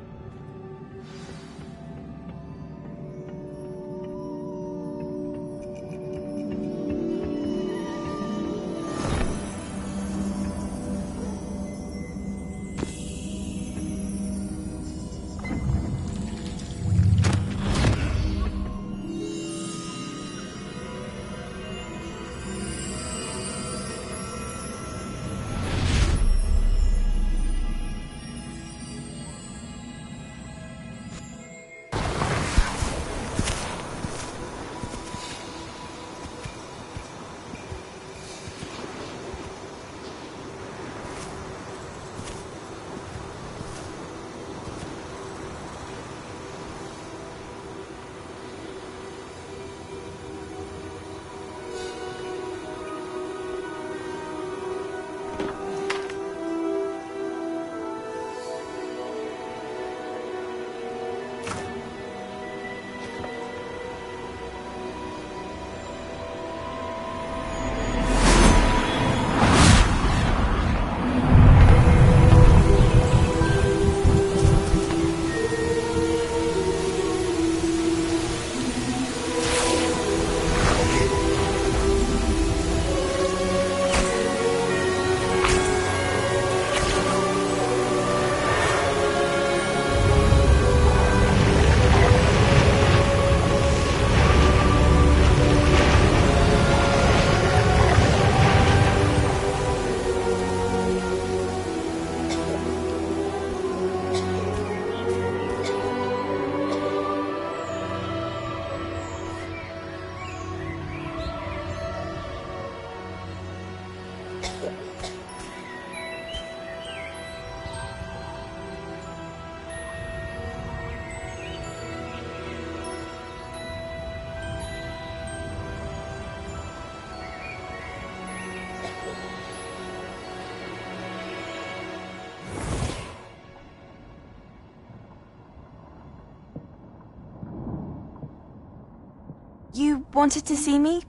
You wanted to see me?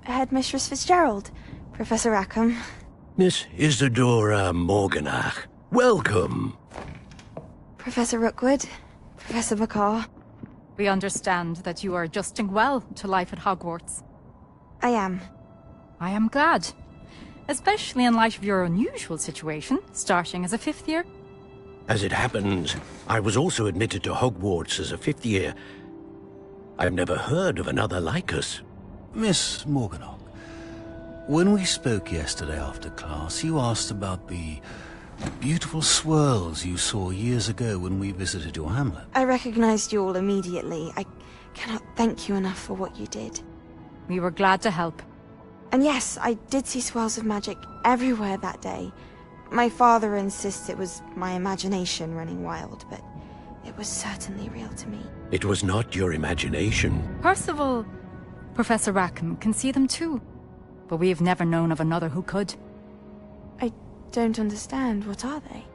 Headmistress Fitzgerald? Professor Rackham? Miss Isadora Morganach, welcome. Professor Rookwood? Professor McCaw? We understand that you are adjusting well to life at Hogwarts. I am. I am glad. Especially in light of your unusual situation, starting as a fifth year. As it happens, I was also admitted to Hogwarts as a fifth year. I've never heard of another like us. Miss Morganach, when we spoke yesterday after class, you asked about the beautiful swirls you saw years ago when we visited your hamlet. I recognized you all immediately. I cannot thank you enough for what you did. We were glad to help. And yes, I did see swirls of magic everywhere that day. My father insists it was my imagination running wild, but it was certainly real to me. It was not your imagination. Percival, Professor Rackham can see them too. But we have never known of another who could. I don't understand. What are they?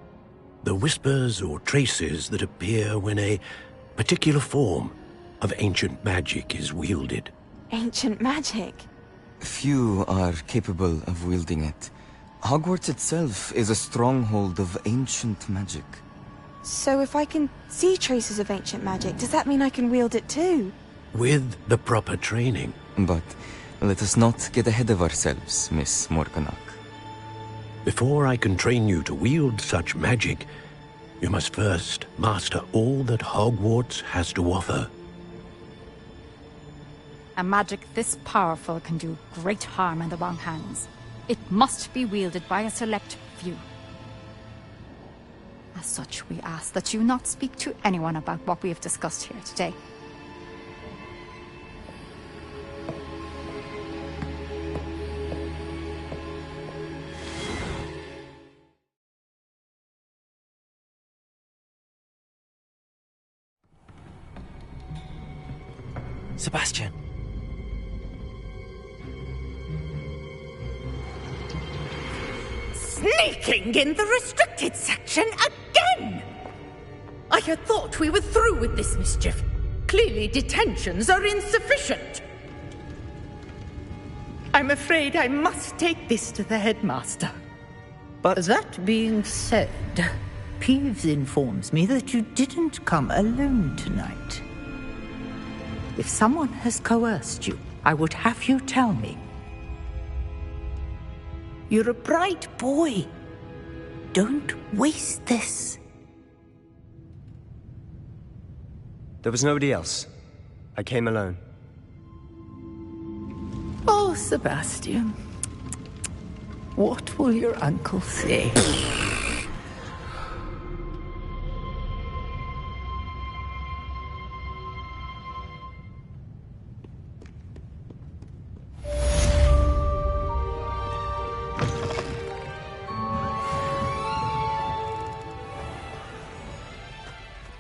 The whispers or traces that appear when a particular form of ancient magic is wielded. Ancient magic? Few are capable of wielding it. Hogwarts itself is a stronghold of ancient magic. So if I can see traces of ancient magic, does that mean I can wield it too? with the proper training. But let us not get ahead of ourselves, Miss Morganach. Before I can train you to wield such magic, you must first master all that Hogwarts has to offer. A magic this powerful can do great harm in the wrong hands. It must be wielded by a select few. As such, we ask that you not speak to anyone about what we have discussed here today. Sebastian. Sneaking in the restricted section again! I had thought we were through with this mischief. Clearly detentions are insufficient. I'm afraid I must take this to the headmaster. But that being said, Peeves informs me that you didn't come alone tonight. If someone has coerced you, I would have you tell me. You're a bright boy. Don't waste this. There was nobody else. I came alone. Oh, Sebastian. What will your uncle say?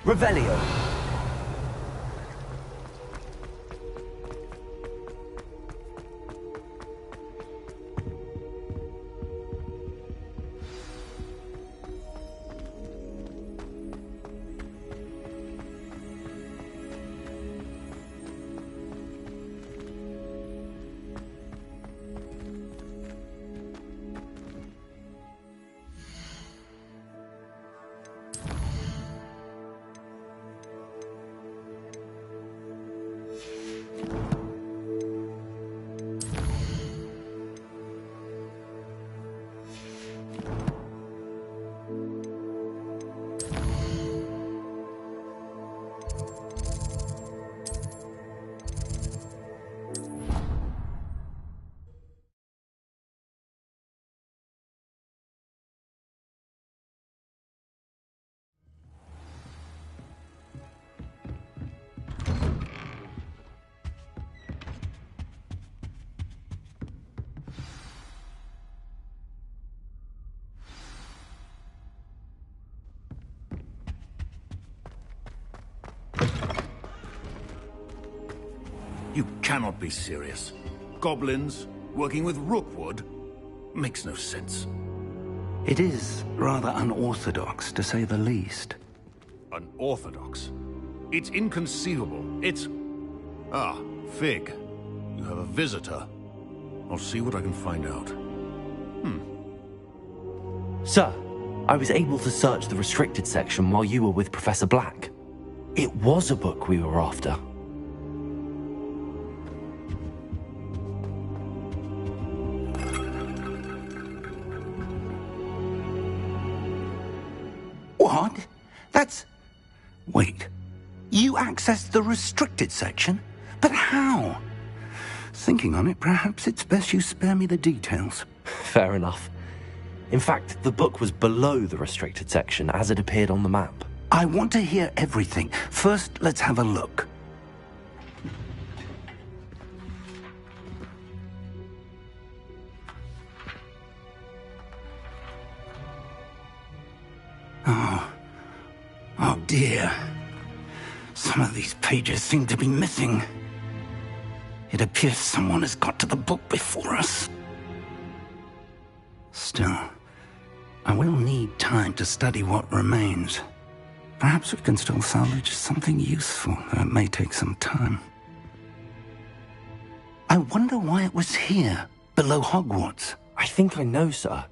Revelio. You cannot be serious. Goblins working with Rookwood makes no sense. It is rather unorthodox, to say the least. Unorthodox? It's inconceivable. It's... Ah, Fig. You have a visitor. I'll see what I can find out. Sir, I was able to search the restricted section while you were with Professor Black. It was a book we were after. What? That's... Wait. You accessed the restricted section? But how? Thinking on it, perhaps it's best you spare me the details. Fair enough. In fact, the book was below the restricted section as it appeared on the map. I want to hear everything. First, let's have a look. Oh dear. Some of these pages seem to be missing. It appears someone has got to the book before us. Still, I will need time to study what remains. Perhaps we can still salvage something useful, though it may take some time. I wonder why it was here, below Hogwarts. I think I know, sir.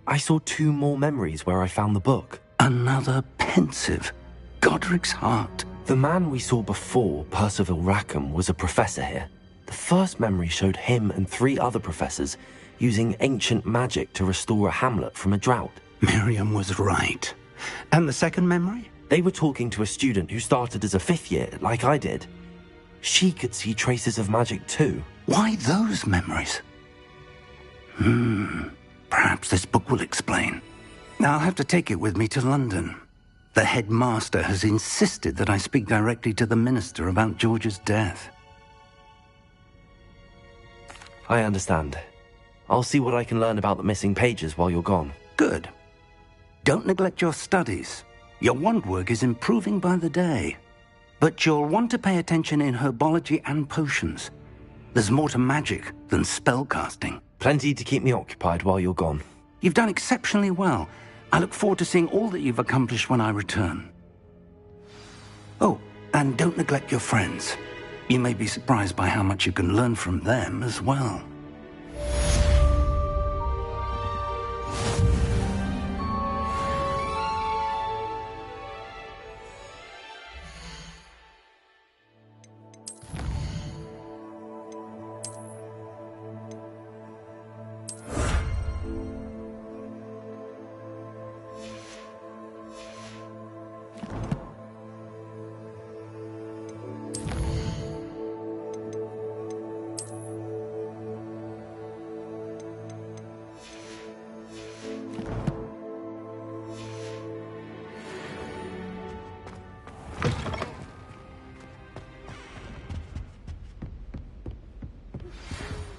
I saw 2 more memories where I found the book. Another pensive. Godric's heart. The man we saw before, Percival Rackham, was a professor here. The first memory showed him and 3 other professors using ancient magic to restore a hamlet from a drought. Miriam was right. And the second memory? They were talking to a student who started as a 5th year, like I did. She could see traces of magic too. Why those memories? Perhaps this book will explain. Now I'll have to take it with me to London. The headmaster has insisted that I speak directly to the minister about George's death. I understand. I'll see what I can learn about the missing pages while you're gone. Good. Don't neglect your studies. Your wand work is improving by the day. But you'll want to pay attention in herbology and potions. There's more to magic than spellcasting. Plenty to keep me occupied while you're gone. You've done exceptionally well. I look forward to seeing all that you've accomplished when I return. Oh, and don't neglect your friends. You may be surprised by how much you can learn from them as well.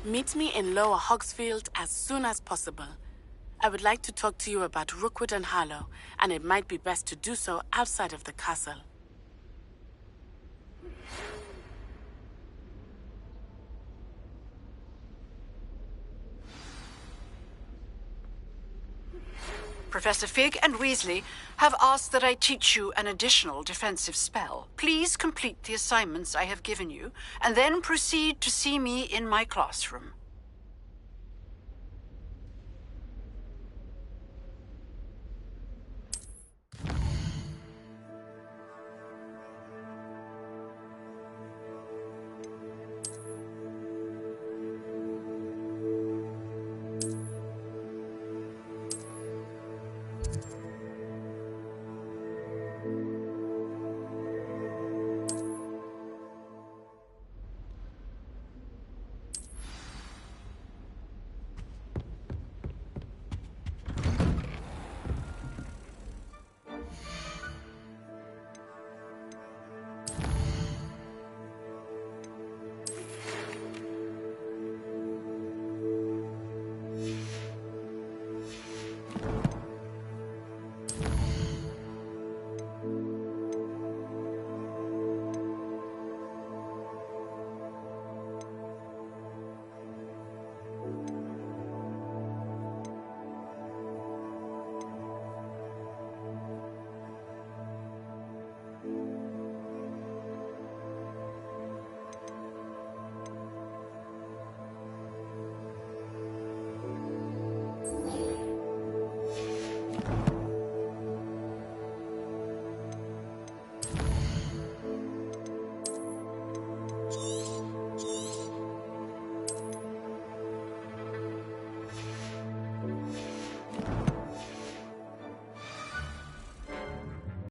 Meet me in Lower Hogsfield as soon as possible. I would like to talk to you about Rookwood and Harlow, and it might be best to do so outside of the castle. Professor Fig and Weasley have asked that I teach you an additional defensive spell. Please complete the assignments I have given you, and then proceed to see me in my classroom.